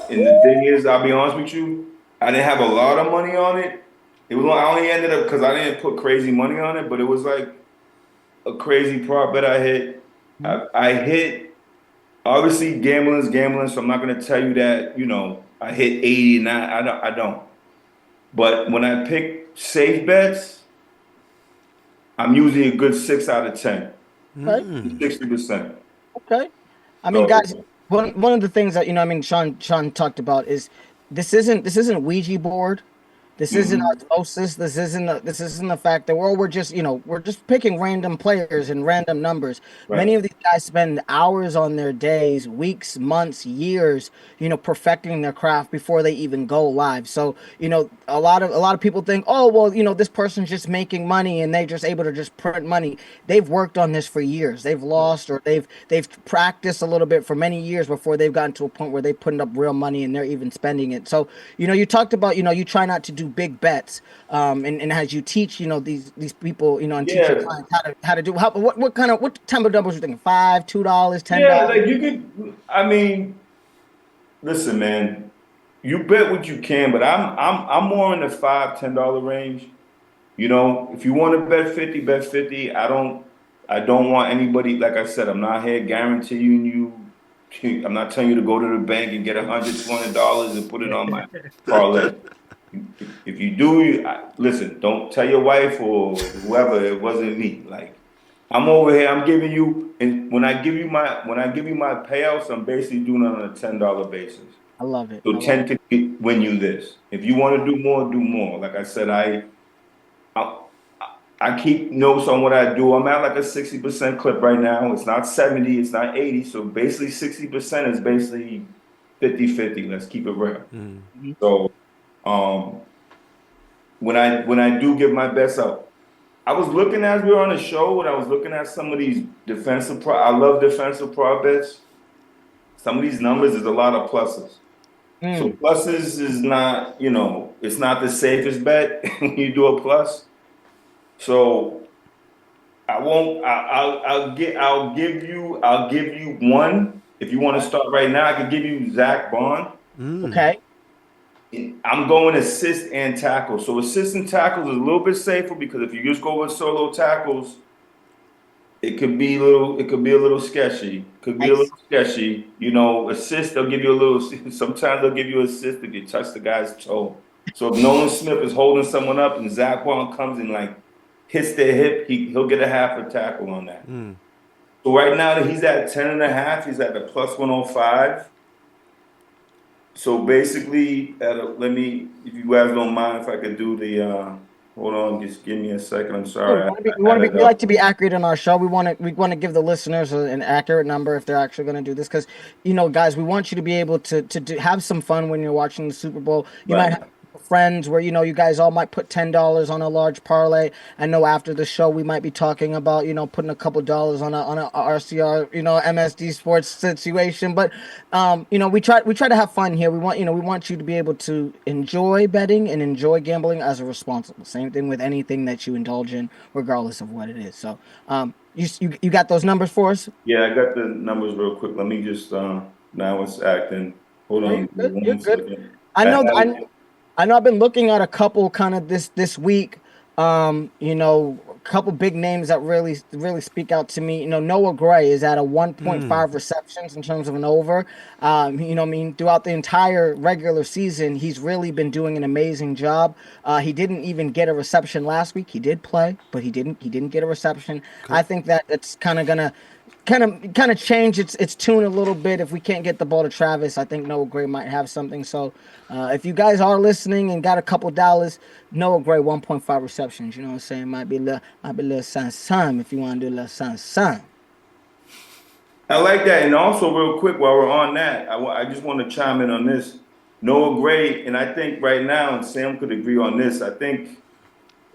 And the thing is, I'll be honest with you, I didn't have a lot of money on it. I only ended up because I didn't put crazy money on it, but it was like a crazy prop bet I hit. I hit, obviously gambling's gambling, so I'm not gonna tell you that, I hit 89. I don't. But when I pick safe bets, I'm usually a good 6 out of 10. Okay. 60%. Okay. I mean, So guys, one of the things that I mean, Sean talked about is this isn't a Ouija board. This isn't mhm. osmosis. This isn't the fact that we're just we're just picking random players and random numbers. Right. Many of these guys spend hours on their days, weeks, months, years, perfecting their craft before they even go live. So a lot of people think, oh well, this person's just making money and they're just able to just print money. They've worked on this for years. They've lost or they've practiced a little bit for many years before they've gotten to a point where they're putting up real money and they're even spending it. So you talked about you try not to do big bets, and as you teach these people and teach your Yeah. clients how to do what type of numbers you thinking, $5, $2, $10? Yeah, like you could, I mean, listen, man, you bet what you can, but I'm more in the $5, $10 range. If you want to bet 50. I don't want anybody, like I said, I'm not here guaranteeing you. I'm not telling you to go to the bank and get $120 and put it on my parlay. If you do, listen, don't tell your wife or whoever it wasn't me. Like I'm over here, I'm giving you, and when I give you my payouts, I'm basically doing it on a $10 basis. I love it. So 10 could win you this. If you want to do more, do more. Like I said, I I keep notes on what I do. I'm at like a 60% clip right now. It's not 70, it's not 80. So basically 60% is basically 50-50. Let's keep it real. Mhm. So um when I do give my best out, I was looking as we were on the show and I was looking at some of these I love defensive prop bets. Some of these numbers is a lot of pluses. So Mm. pluses is not, it's not the safest bet when you do a plus. So I won't. I'll give you one. If you want to start right now, I can give you Zach Bond. Okay. I'm going assist and tackle. So assist and tackles is a little bit safer because if you just go with solo tackles, it could be a little. It could be a little sketchy. Could be a Nice. little sketchy. Assist. They'll give you a little. Sometimes they'll give you assist if you touch the guy's toe. So if Nolan Smith is holding someone up and Zach Bond comes and like hits their hip, he'll get a half a tackle on that. So right now that he's at 10.5, he's at a plus 105. So basically, if you guys don't mind, if I could do hold on, just give me a second. I'm Yeah, sorry. we like to be accurate in our show. We want to give the listeners an accurate number if they're actually going to do this, because guys, we want you to be able to have some fun when you're watching the Super Bowl. You might Right. have friends where you guys all might put $10 on a large parlay. I know after the show we might be talking about putting a couple dollars on a RCR MSD Sports situation, but we try to have fun here. We want you to be able to enjoy betting and enjoy gambling as a responsible. Same thing with anything that you indulge in, regardless of what it is. So you got those numbers for us? Yeah, I got the numbers real quick. Let me just now it's acting. Hold No, you're on good. You're one good. second. I I know. had it. I know I've been looking at a couple kind of this week. A couple big names that really speak out to me. Noah Gray is at a 1.5 receptions in terms of an over. I mean, throughout the entire regular season, he's really been doing an amazing job. He didn't even get a reception last week. He did play, but he didn't get a reception. I think that it's kind of gonna kind of change its tune a little bit. If we can't get the ball to Travis, I think Noah Gray might have something. So if you guys are listening and got a couple dollars, Noah Gray 1.5 receptions. You know what I'm saying? Might be a little some if you want to do a little some. I like that. And also, real quick, while we're on that, I just want to chime in on this. Noah Gray, and I think right now, and Sam could agree on this, I think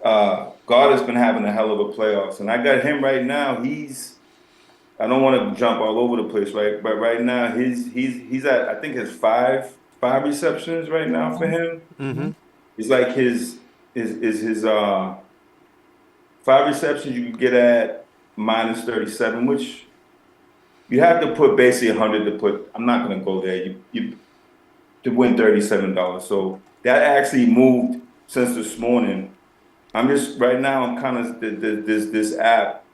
God has been having a hell of a playoffs. And I got him right now. I don't want to jump all over the place, right? But right now, he's at, I think, his five receptions right now for him. Mhm. It's like his 5 receptions you can get at minus 37, which you have to put basically 100 to put. I'm not going to go there. You to win $37. So that actually moved since this morning. I'm just right now. I'm kind of this app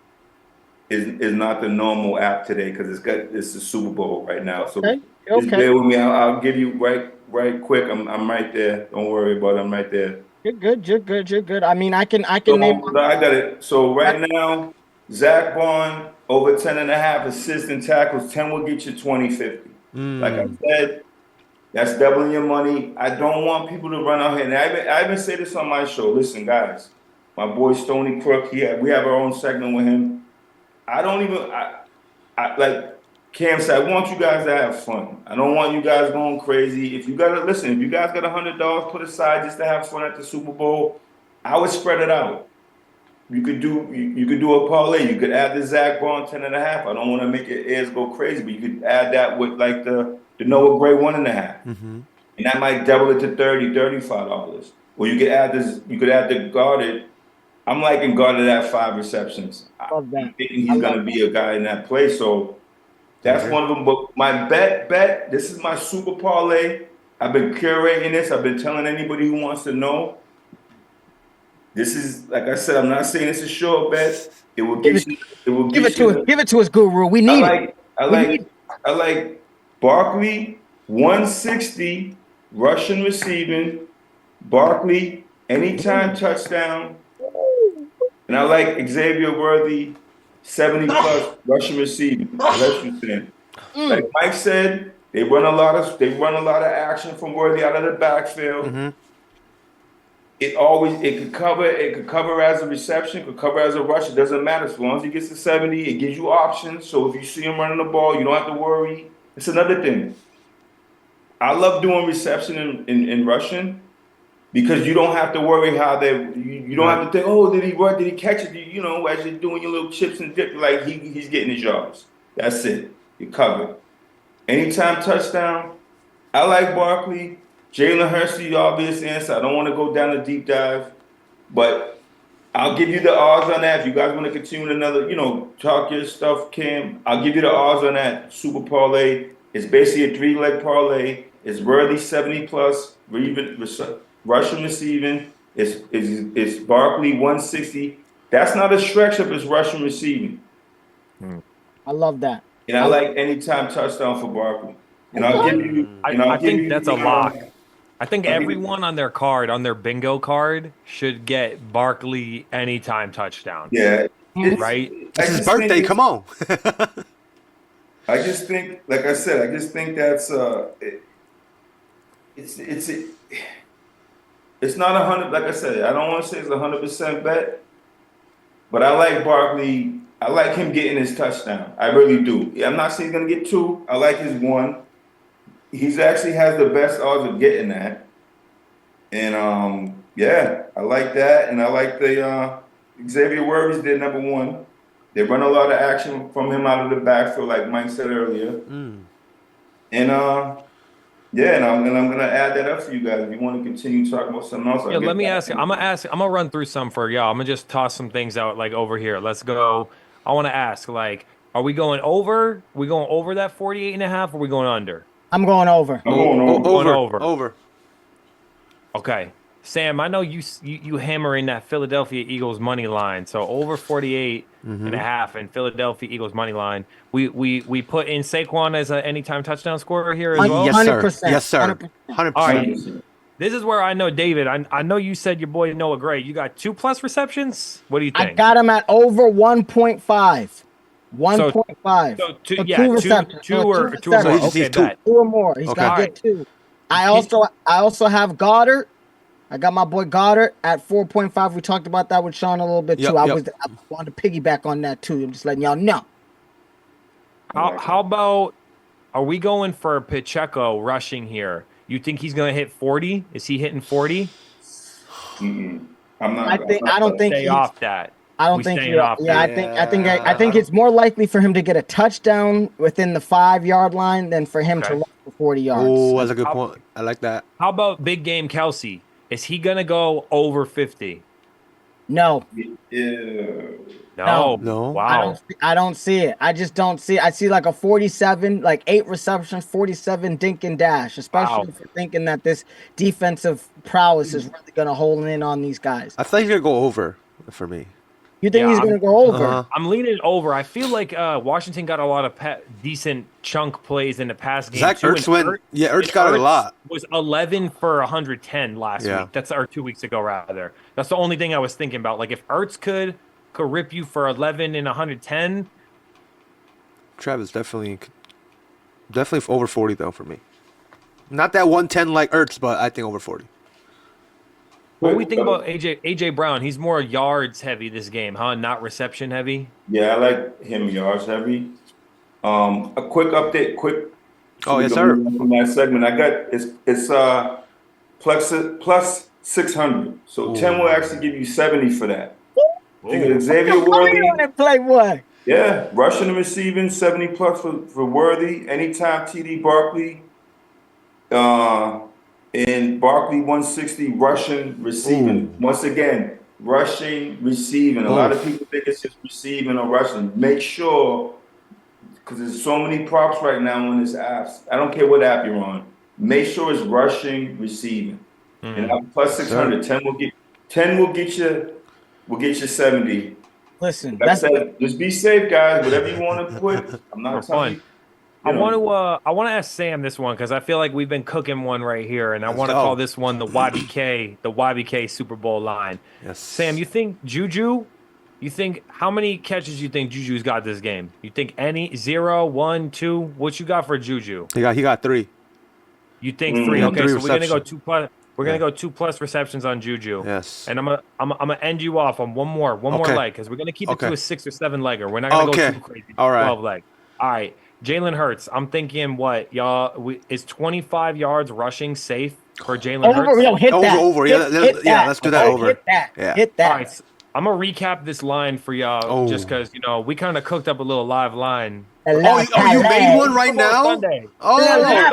is not the normal app today because it's the Super Bowl right now. So just bear with me. I'll give you right quick. I'm right there. Don't worry about it. I'm right there. You're good. I mean, I can So, name. I got it. So right now, Zach Bond over 10.5 assists and tackles. 10 will get you 20-50. Like I said, that's doubling your money. I don't want people to run out here. And I even say this on my show. Listen, guys, my boy Stony Crook, we have our own segment with him. I don't even, I like Cam said, I want you guys to have fun. I don't want you guys going crazy. If you guys got $100 put aside just to have fun at the Super Bowl, I would spread it out. You could do a parlay. You could add the Zach Bond 10.5. I don't want to make your ears go crazy, but you could add that with like the Noah Gray 1.5. And that might double it to $35. Or you could add this, the guarded. I'm liking guarded at 5 receptions. Love that. I'm thinking he's gonna be a guy in that play. So that's one of them. But my bet, this is my super parlay. I've been curating this. I've been telling anybody who wants to know. This is, like I said, I'm not saying it's a short bet. It will get you. It will Give it to us, Guru. We need it. I like Barkley 160 rushing receiving. Barkley anytime touchdown. And I like Xavier Worthy 70 plus rushing receiving. That's what you're saying. Like Mike said, they run a lot of action from Worthy out of the backfield. It could cover as a reception, could cover as a rush. It doesn't matter. As long as he gets to 70, it gives you options. So if you see him running the ball, you don't have to worry. It's another thing. I love doing reception and rushing because you don't have to worry how you don't have to think, oh, did he run? Did he catch it? As you're doing your little chips and dip, like he's getting his yards. That's it. You're covered. Anytime touchdown, I like Barkley. Jalen Hurts, the obvious answer. I don't want to go down a deep dive, but I'll give you the odds on that. If you guys want to continue another, talk your stuff, Cam, I'll give you the odds on that super parlay. It's basically a 3-leg parlay. It's Worthy 70 plus, rushing receiving. It's Barkley 160. That's not a stretch if it's rushing receiving. I love that. And I like anytime touchdown for Barkley. And I'll give you. I think that's a lock. I think everyone on their bingo card should get Barkley anytime touchdown. Yeah. Right? It's his birthday. Come on. I just think, like I said, that's it's not 100. Like I said, I don't want to say it's 100% bet, but I like Barkley. I like him getting his touchdown. I really do. I'm not saying he's gonna get 2. I like his 1. He's actually has the best odds of getting that. And I like that. And I like the Xavier Worthy's their number 1. They run a lot of action from him out of the backfield, like Mike said earlier. And I'm gonna add that up for you guys. If you want to continue talking about something else, let me ask you. I'm gonna run through some for y'all. I'm gonna just toss some things out like over here. Let's go. I want to ask, like, are we going over? We going over that 48.5, or are we going under? I'm going over. Over. Okay, Sam, I know you hammering that Philadelphia Eagles money line. So over 48.5 and Philadelphia Eagles money line. We put in Saquon as an anytime touchdown scorer here as well. Yes, sir. 100%. Yes, sir. 100%. All right. This is where I know David. I know you said your boy Noah Gray. You got 2+ receptions. What do you think? I got him at over 1.5. 1.5. So two receptions. Two or more. Okay, two or more. He's got to get 2. I also have Goddard. I got my boy Goddard at 4.5. We talked about that with Sean a little bit too. I wanted to piggyback on that too. I'm just letting y'all know. How about, are we going for Pacheco rushing here? You think he's going to hit 40? Is he hitting 40? I'm not. I don't think stay off that. I don't think. I think it's more likely for him to get a touchdown within the 5-yard line than for him to run for 40 yards. Oh, that's a good point. I like that. How about big game Kelsey? Is he going to go over 50? No. Yeah. No. No. Wow. I don't see it. I just don't see it. I see like a 47, like 8 receptions, 47 dink and dash, especially Wow. if you're thinking that this defensive prowess is really going to hold in on these guys. I thought he's gonna go over for me. You think Yeah, he's going to go over? Uh-huh. I'm leaning over. I feel like Washington got a lot of decent chunk plays in the past game Zach too. Ertz and went. Yeah, Ertz got it a lot. Was 11 for 110 last Yeah. week. That's or 2 weeks ago rather. That's the only thing I was thinking about. Like if Ertz could rip you for 11 and 110. Travis definitely over 40 though for me. Not that 110 like Ertz, but I think over 40. What do we think about AJ Brown? He's more yards heavy this game, huh? Not reception heavy. Yeah, I like him yards heavy. A quick update, Oh, yes, we can sir. move on from that segment. I got it's plus 600. So 10 will actually give you 70 for that. You got Xavier Worthy. on that Playboy. Yeah, rushing and receiving 70 plus for Worthy. Anytime TD Barkley. And Barkley 160 rushing, receiving. Once again, rushing, receiving. A lot of people think it's just receiving or rushing. Make sure, because there's so many props right now on this app. I don't care what app you're on. Make sure it's rushing, receiving. And I'm plus 600. 10 will get you 70. Listen, Like I said, just be safe, guys. Whatever you want to put, I'm not telling you. I want to ask Sam this one because I feel like we've been cooking one right here, and I want to call this one the YBK Super Bowl line. Yes. Sam, you think Juju? You think how many catches you think Juju's got this game? You think any 0, 1, 2? What you got for Juju? He got 3. You think 3? Okay, so we're gonna go receptions. 2+. We're gonna go 2+ receptions on Juju. Yes. And I'm gonna end you off on one more leg because we're gonna keep it to a 6 or 7 legger. We're not gonna go too crazy. All right. 12 leg. All right. Jalen Hurts. I'm thinking what y'all is 25 yards rushing safe for Jalen Hurts. Yo, hit that. Over. Yeah, let's do that over. Hit that. Yeah. Hit that. All right. So I'm gonna recap this line for y'all just because we kind of cooked up a little live line. You made one right now? Sunday. Snap.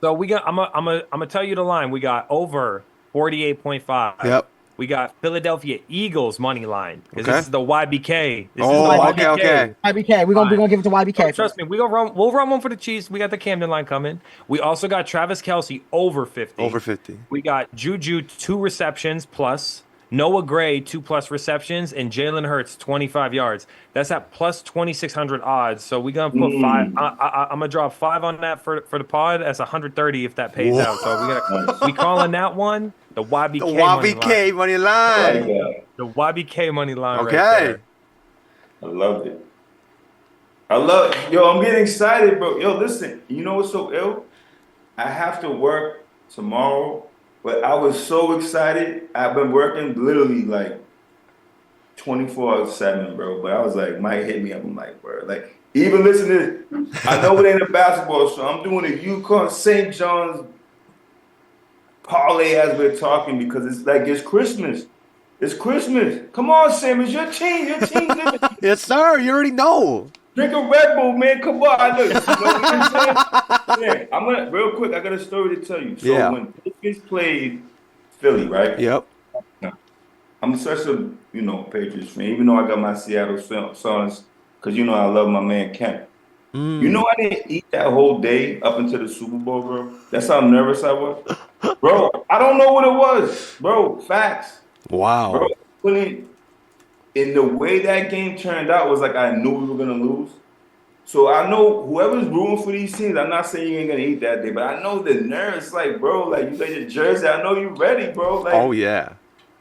So I'm gonna tell you the line. We got over 48.5. Yep. We got Philadelphia Eagles money line because this is the YBK. This is the okay. YBK. We're gonna give it to YBK. Trust me, we'll run one for the Chiefs. We got the Camden line coming. We also got Travis Kelce over 50. Over 50. We got Juju 2 receptions plus. Noah Gray 2+ receptions and Jalen Hurts 25 yards. That's at plus 2,600 odds. So we're gonna put 5. I'm gonna drop 5 on that for the pod. That's 130 if that pays out. So we calling that one the YBK. Money line. The YBK money line. Okay. Right there. I loved it. Yo, I'm getting excited, bro. Yo, listen, you know what's so ill? I have to work tomorrow, but I was so excited. I've been working literally like 24/7, bro. But I was like, Mike hit me up. I'm like, bro, like, even listen to this. I know it ain't a basketball show. I'm doing a UConn St. John's parlay as we're talking because it's like it's Christmas. It's Christmas. Come on, Sam. It's your team. Your team. Yes, sir. You already know. Drink a Red Bull, man. Come on. I know. You know what I'm saying? Yeah, I'm gonna real quick. I got a story to tell you. So when Patriots played Philly, right? Yep. I'm such a Patriots fan, even though I got my Seattle Sons, because I love my man Kemp. You know I didn't eat that whole day up until the Super Bowl, bro. That's how nervous I was, bro. I don't know what it was, bro. Facts. Wow. Bro, in the way that game turned out was like I knew we were gonna lose. So I know whoever's rooting for these teams, I'm not saying you ain't gonna eat that day, but I know the nerves, like, bro, like you got your jersey. I know you ready, bro. Like, oh yeah.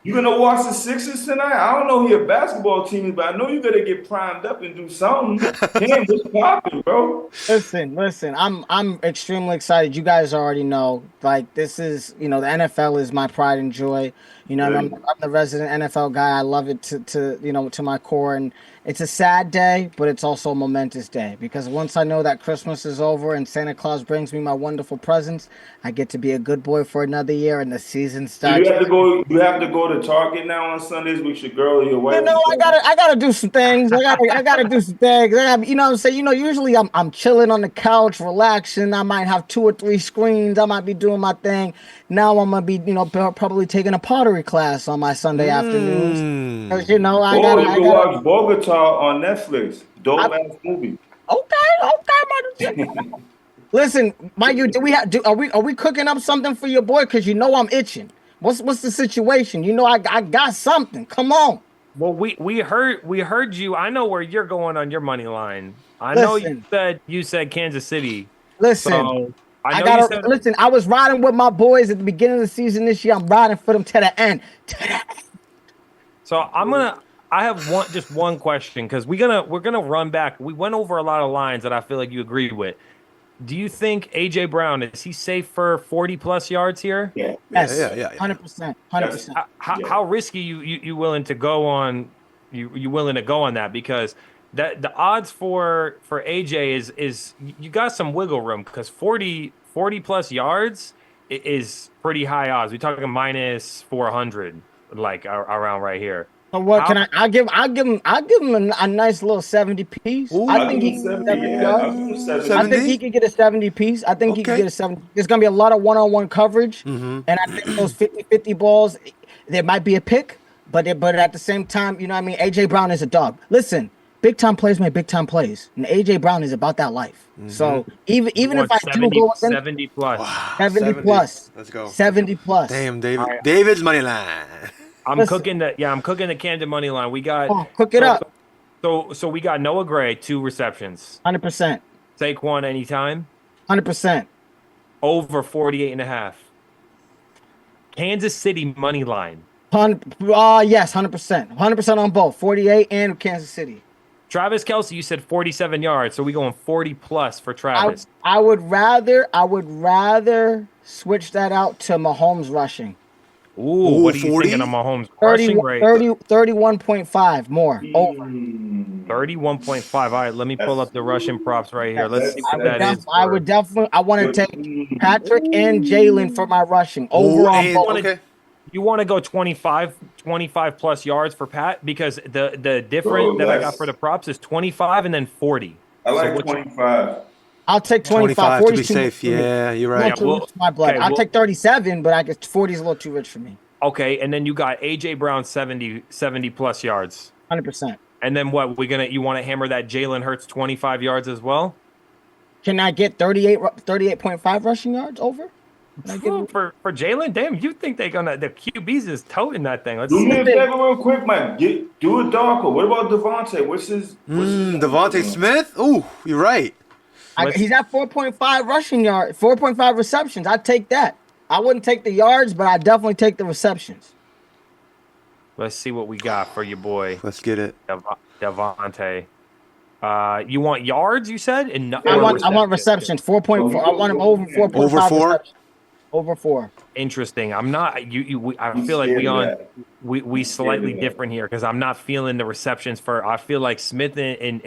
You gonna watch the Sixers tonight? I don't know who your basketball team is, but I know you gotta get primed up and do something. Damn, what's popping, bro? Listen. I'm extremely excited. You guys already know. Like, this is, the NFL is my pride and joy. I'm the resident NFL guy. I love it to my core, and it's a sad day, but it's also a momentous day because once I know that Christmas is over and Santa Claus brings me my wonderful presents, I get to be a good boy for another year, and the season starts. You have to go to Target now on Sundays with your girl or your wife. I gotta do some things. I gotta do some things. You know what I'm saying? Usually I'm chilling on the couch, relaxing. I might have 2 or 3 screens. I might be doing my thing. Now I'm gonna be, probably taking a pottery history class on my Sunday afternoons. Because, you know, I Oh, got you can to. watch Bogota on Netflix. Dope ass movie. Okay, man. Listen, Mike, are we cooking up something for your boy? Because you know I'm itching. What's the situation? You know I got something. Come on. Well, we heard you. I know where you're going on your money line. I know you said Kansas City. Listen. So I know gotta you said listen. I was riding with my boys at the beginning of the season this year. I'm riding for them to the end. So I have just one question because we're gonna run back. We went over a lot of lines that I feel like you agreed with. Do you think AJ Brown is he safe for 40 plus yards here? Yeah. Yes, Yeah. 100%, 100%. How risky you willing to go on? You willing to go on that because the odds for AJ is you got some wiggle room because 40 plus yards is pretty high odds. We're talking minus 400 like around right here. So what can I'll give him a nice little 70 piece. Ooh. I think he I'll can give get 70 him 70, yards. I'll give him 70. 70? I think he could get a 70 piece. I think he could Okay. get a 70. There's going to be a lot of one-on-one coverage. And I think those 50-50 balls, there might be a pick, but at the same time, you know what I mean? AJ Brown is a dog. Listen, big time plays make big time plays. And AJ Brown is about that life. So even if I do go with 70 plus. Wow, 70 plus. Let's go. 70 plus. Damn, David. All right. David's money line. I'm cooking the Camden money line. We got Cook it up. So we got Noah Gray, 2 receptions. 100%. Saquon anytime. 100%. Over 48.5. Kansas City money line. Yes, 100%. 100% on both. 48 and Kansas City. Travis Kelce, you said 47 yards, so we going 40 plus for Travis. I would rather switch that out to Mahomes rushing. Ooh, what are you 40? thinking of Mahomes rushing rate? 31.5 more over. 31.5. All right, let me pull up the Russian props right here. Let's see I what that is. I would definitely. I want to take Patrick and Jalen for my rushing over on both. Okay. You want to go 25 plus yards for Pat because the different that I got for the props is 25 and then 40. I like 25. I'll take 25. 25 to be 40's too safe. much for me. Yeah, you're A little right. too rich for my blood. Okay, I'll take 37, but I guess 40 is a little too rich for me. Okay, and then you got AJ Brown 70 plus yards. 100%. And then what? You want to hammer that Jalen Hurts 25 yards as well? Can I get 38.5 rushing yards over? For Jalen, damn, you think the QBs is toting that thing? Let's Do see. me a favor real quick, Mike. Do a darker. What about Devontae? What's his Devontae Smith? Ooh, you're right. He's at 4.5 rushing yards, 4.5 receptions. I'd take that. I wouldn't take the yards, but I'd definitely take the receptions. Let's see what we got for your boy Let's get it. Devontae. You want yards? You said, and I want receptions. 4.4. I want him over 4.5. Over 4? Receptions. Over 4. Interesting. I'm not. I feel like we slightly different here because I'm not feeling the receptions for. I feel like Smith and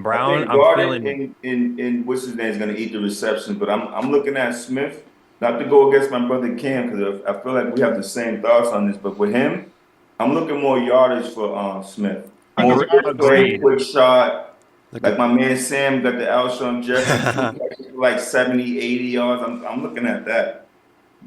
Brown. I'm feeling. In what's his name is going to eat the reception, but I'm looking at Smith. Not to go against my brother Cam because I feel like we have the same thoughts on this, but with him, I'm looking more yardage for Smith. More Agreed. quick shot. Like my man Sam got the Alshon Jeffrey, like 70, 80 yards. I'm looking at that.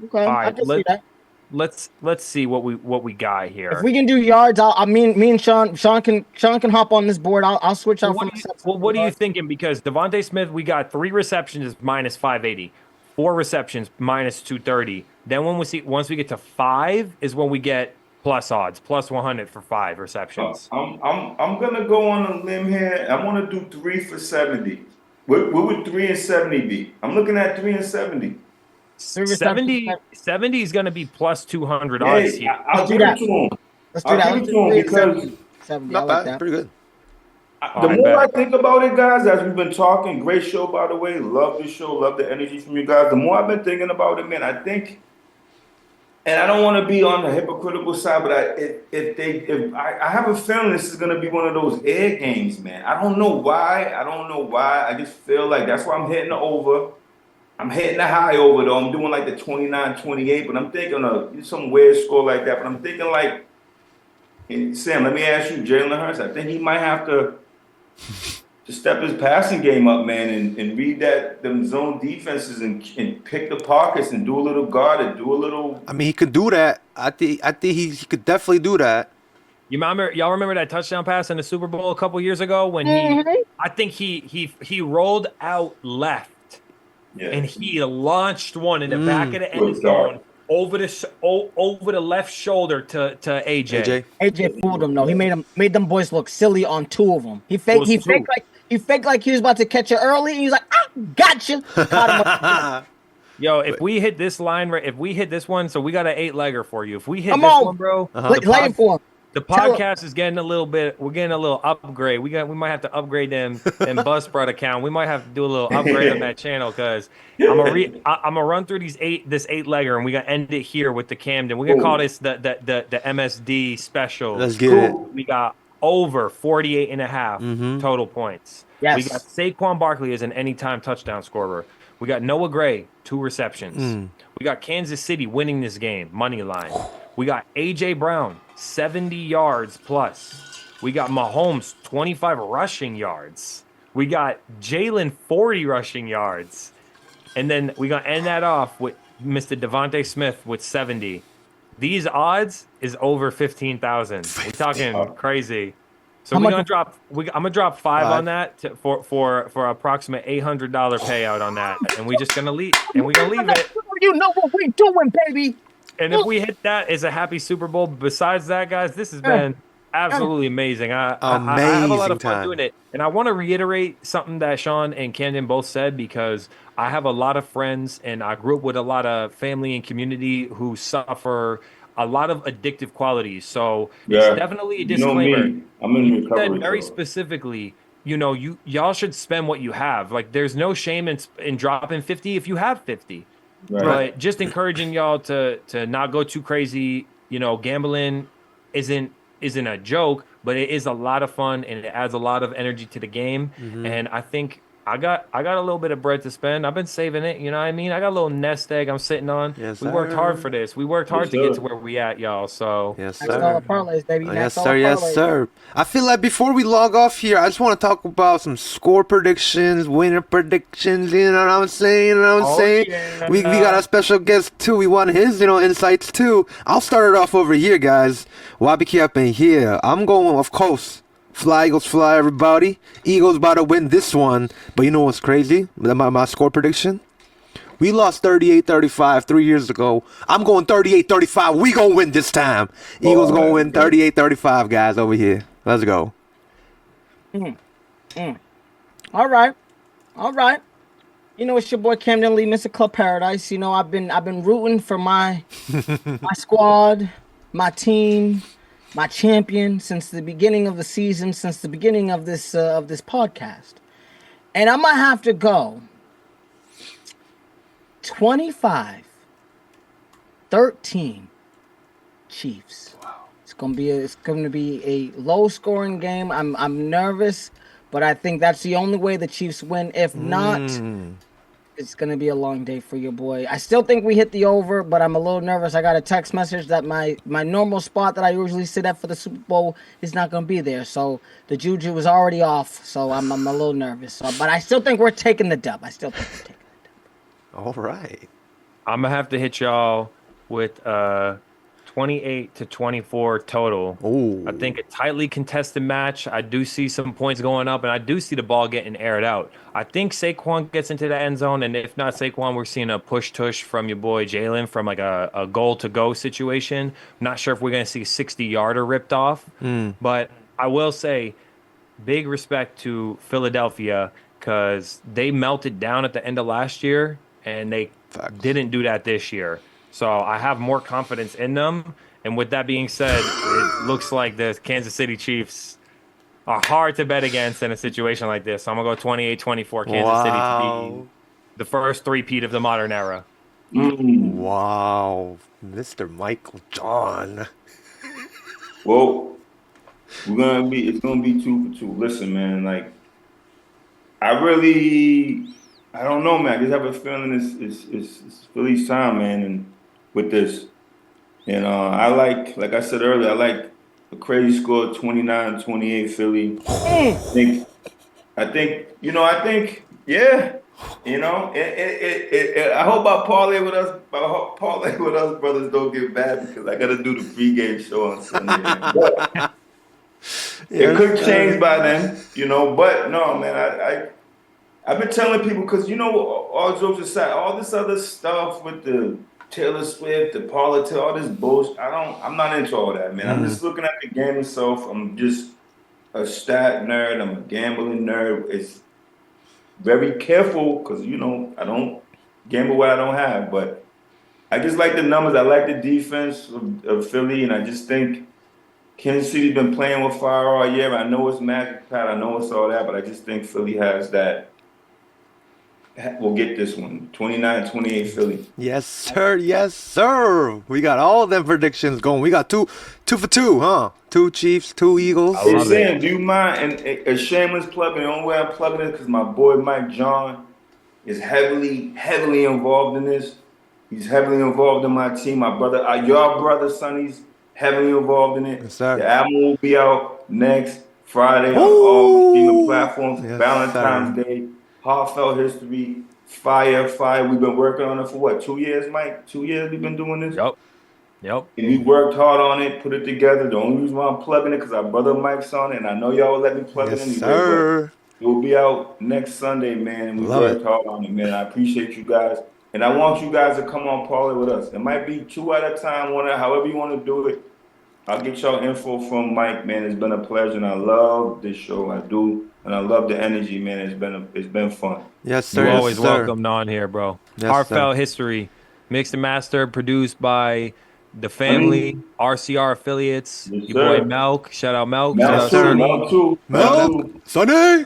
Okay, All I right, can see that. let's see what we got here. If we can do yards, me and Sean can hop on this board. I'll switch out from receptions. What are you thinking? Because Devontae Smith, we got 3 receptions is minus 580, 4 receptions minus 230. Then once we get to 5 is when we get plus odds, plus 100 for 5 receptions. I'm gonna go on a limb here. I want to do 3 for 70. What would 3 and 70 be? I'm looking at 3 and 70. 70 is going to be plus 200 odds here. I'll give it to him. Let's do that. I'll give it to him because 70. Not I like bad. that. Pretty good. the more I think about it, guys, as we've been talking, great show, by the way. Love the show. Love the energy from you guys. The more I've been thinking about it, man, I think, and I don't want to be on the hypocritical side, but I have a feeling this is going to be one of those air games, man. I don't know why. I just feel like that's why I'm hitting the over. I'm hitting the high over, though. I'm doing like the 29-28, but I'm thinking of some weird score like that. But I'm thinking like, Sam, let me ask you, Jalen Hurts, I think he might have to to step his passing game up, man, and read them zone defenses and pick the pockets and do a little guard and do a little. I mean, he could do that. I think he could definitely do that. Y'all remember that touchdown pass in the Super Bowl a couple years ago when I think he rolled out left and he launched one in the back of the end zone over the left shoulder to AJ. AJ fooled him though. He made them boys look silly on two of them. He faked like he was about to catch it early, and he was like, "Ah, gotcha." Caught him. Yo, if we hit this line if we hit this one, so we got an 8-legger for you. If we hit one, bro, lay it for him. The podcast is getting a little bit. We're getting a little upgrade. We might have to upgrade them and Buzzsprout account. We might have to do a little upgrade on that channel because I'm gonna run through this 8-legger and we gonna end it here with the Camden. We're gonna call this the MSD special. Let's get it. We got over 48.5 total points. Yes. We got Saquon Barkley as an anytime touchdown scorer. We got Noah Gray, 2 receptions. We got Kansas City winning this game, money line. We got A.J. Brown, 70 yards plus. We got Mahomes, 25 rushing yards. We got Jalen, 40 rushing yards. And then we got to end that off with Mr. Devontae Smith with 70. These odds is over 15,000. We're talking crazy. So I'm gonna drop 5 on that for approximate $800 payout on that, and we're just gonna leave it. You know what we doing, baby. And if we hit that, it's a happy Super Bowl. Besides that, guys, this has been absolutely amazing. I have a lot of fun doing it, and I want to reiterate something that Sean and Camden both said because I have a lot of friends, and I grew up with a lot of family and community who suffer a lot of addictive qualities. So it's definitely a disclaimer. You know me. I'm in recovery. Said very specifically, y'all should spend what you have. Like, there's no shame in dropping 50 if you have 50. Right. But just encouraging y'all to not go too crazy. Gambling isn't a joke, but it is a lot of fun and it adds a lot of energy to the game. And I think I got a little bit of bread to spend. I've been saving it. You know what I mean? I got a little nest egg I'm sitting on. Yes, we worked hard for this. We worked hard to get to where we at, y'all. So yes, Next all the parlays, baby. Yes, sir. Yes, sir. I feel like before we log off here, I just want to talk about some score predictions, winner predictions. You know what I'm saying? Yeah. We got a special guest too. We want his insights too. I'll start it off over here, guys. Wabiki up in here. I'm going, of course. Fly, Eagles, fly, everybody. Eagles about to win this one. But you know what's crazy? My score prediction? We lost 38-35 3 years ago. I'm going 38-35. We going to win this time. Eagles going to win 38-35, guys, over here. Let's go. All right. It's your boy Camden Lee, Mr. Club Paradise. I've been rooting for my squad, my team, my champion since the beginning of the season, since the beginning of this podcast. And I'm going to have to go 25-13 Chiefs. Wow. It's going to be a low scoring game. I'm nervous, but I think that's the only way the Chiefs win. If not, it's going to be a long day for your boy. I still think we hit the over, but I'm a little nervous. I got a text message that my normal spot that I usually sit at for the Super Bowl is not going to be there. So the juju is already off. So I'm a little nervous. But I still think we're taking the dub. All right. I'm going to have to hit y'all with 28-24 total. Ooh. I think a tightly contested match. I do see some points going up, and I do see the ball getting aired out. I think Saquon gets into the end zone, and if not Saquon, we're seeing a push-tush from your boy Jalen from like a goal-to-go situation. I'm not sure if we're going to see a 60-yarder ripped off, but I will say big respect to Philadelphia because they melted down at the end of last year, and they didn't do that this year. So I have more confidence in them. And with that being said, it looks like the Kansas City Chiefs are hard to bet against in a situation like this. So I'm going to go 28-24 Kansas City to be the first three-peat of the modern era. Wow. Mr. Michael John. Well, it's gonna be 2 for 2. Listen, man, like I don't know, man. I just have a feeling it's Philly's time, man, and with this. And I like I said earlier, I like a crazy score, 29-28 Philly. I I think, yeah. I hope our parlay with us, brothers don't get bad because I got to do the pregame show on Sunday. Man. But it could change by then, But no, man, I've been telling people because all jokes aside, all this other stuff with the Taylor Swift, the politics, all this bullshit. I'm not into all that, man. I'm just looking at the game itself. I'm just a stat nerd. I'm a gambling nerd. It's very careful because I don't gamble what I don't have. But I just like the numbers. I like the defense of Philly, and I just think Kansas City's been playing with fire all year. I know it's Magic Pat. I know it's all that, but I just think Philly has that. We'll get this one. 29-28 Philly. Yes, sir. Yes, sir. We got all of them predictions going. We got two for two, huh? 2 Chiefs, 2 Eagles. Hey, Sam, do you mind? And a shameless plug, and the only way I'm plugging it because my boy Mike John is heavily involved in this. He's heavily involved in my team. My brother, your brother Sonny's heavily involved in it. Yes, sir. The album will be out next Friday on all streaming platforms. Yes, Valentine's sir. Day. Heartfelt history, fire. We've been working on it for what, 2 years, Mike? 2 years we've been doing this? Yep. And we worked hard on it, put it together. The only reason why I'm plugging it because our brother Mike's on it, and I know y'all will let me plug it anyway. Sir. It will be out next Sunday, man, and we worked hard on it, man. I appreciate you guys. And I want you guys to come on parlay with us. It might be 2 at a time, however you want to do it. I'll get y'all info from Mike, man. It's been a pleasure, and I love this show. I do. And I love the energy, man. It's been fun. Yes, sir. You're always welcomed on here, bro. Yes, Heartfelt history, mixed and mastered, produced by the family, RCR affiliates. Yes, Your boy Melk. Shout out Melk. Melk too. Sonny.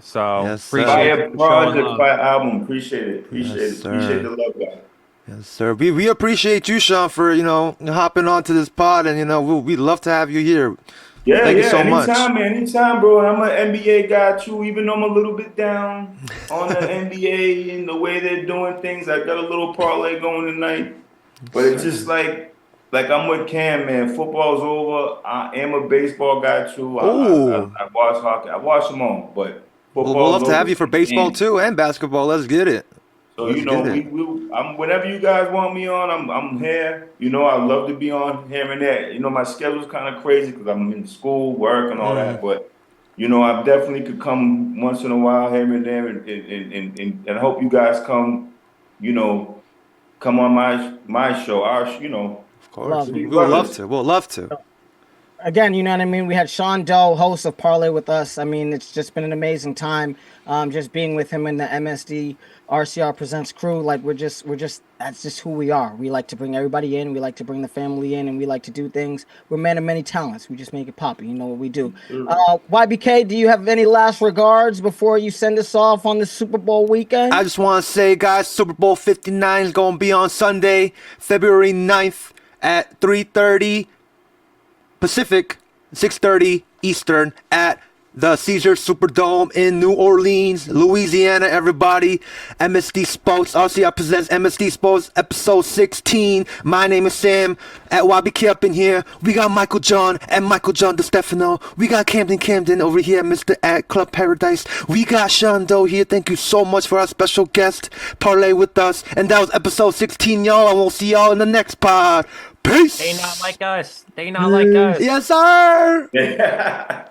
So Yes, fire project, fire album. Appreciate it. Appreciate the love, guys. Yes, sir. We appreciate you, Sean, for hopping onto this pod, and we'd love to have you here. Yeah, Thank you so much. Anytime, bro. And I'm an NBA guy too, even though I'm a little bit down on the NBA and the way they're doing things. I got a little parlay going tonight, but it's just like I'm with Cam, man. Football's over. I am a baseball guy too. I watch hockey. I watch them all, but football's we'll love to over. have you for baseball too and basketball. Let's get it. So I'm whenever you guys want me on, I'm here. I love to be on here and there. My schedule's kind of crazy because I'm in school, work, and all that. But I definitely could come once in a while here and there, and I hope you guys come. Come on my show. Of course, we'll love to. Again, you know what I mean? We had Sean Doe, host of Parlay with us. I mean, it's just been an amazing time just being with him in the MSD RCR Presents crew. Like, we're just, that's just who we are. We like to bring everybody in. We like to bring the family in, and we like to do things. We're men of many talents. We just make it poppy. You know what we do. YBK, do you have any last regards before you send us off on the Super Bowl weekend? I just want to say, guys, Super Bowl 59 is going to be on Sunday, February 9th at 3:30 Pacific, 6:30 Eastern at the Caesars Superdome in New Orleans, Louisiana, everybody. MSD Sports, RCR Presents MSD Sports, episode 16. My name is Sam, at YBK up in here. We got Michael John, at Michael John DeStefano. We got Camden over here, Mr. at Club Paradise. We got Sean Doe here. Thank you so much for our special guest, Parlay with us. And that was episode 16, y'all. And we'll see y'all in the next pod. Peace! They not like us. Yes, sir!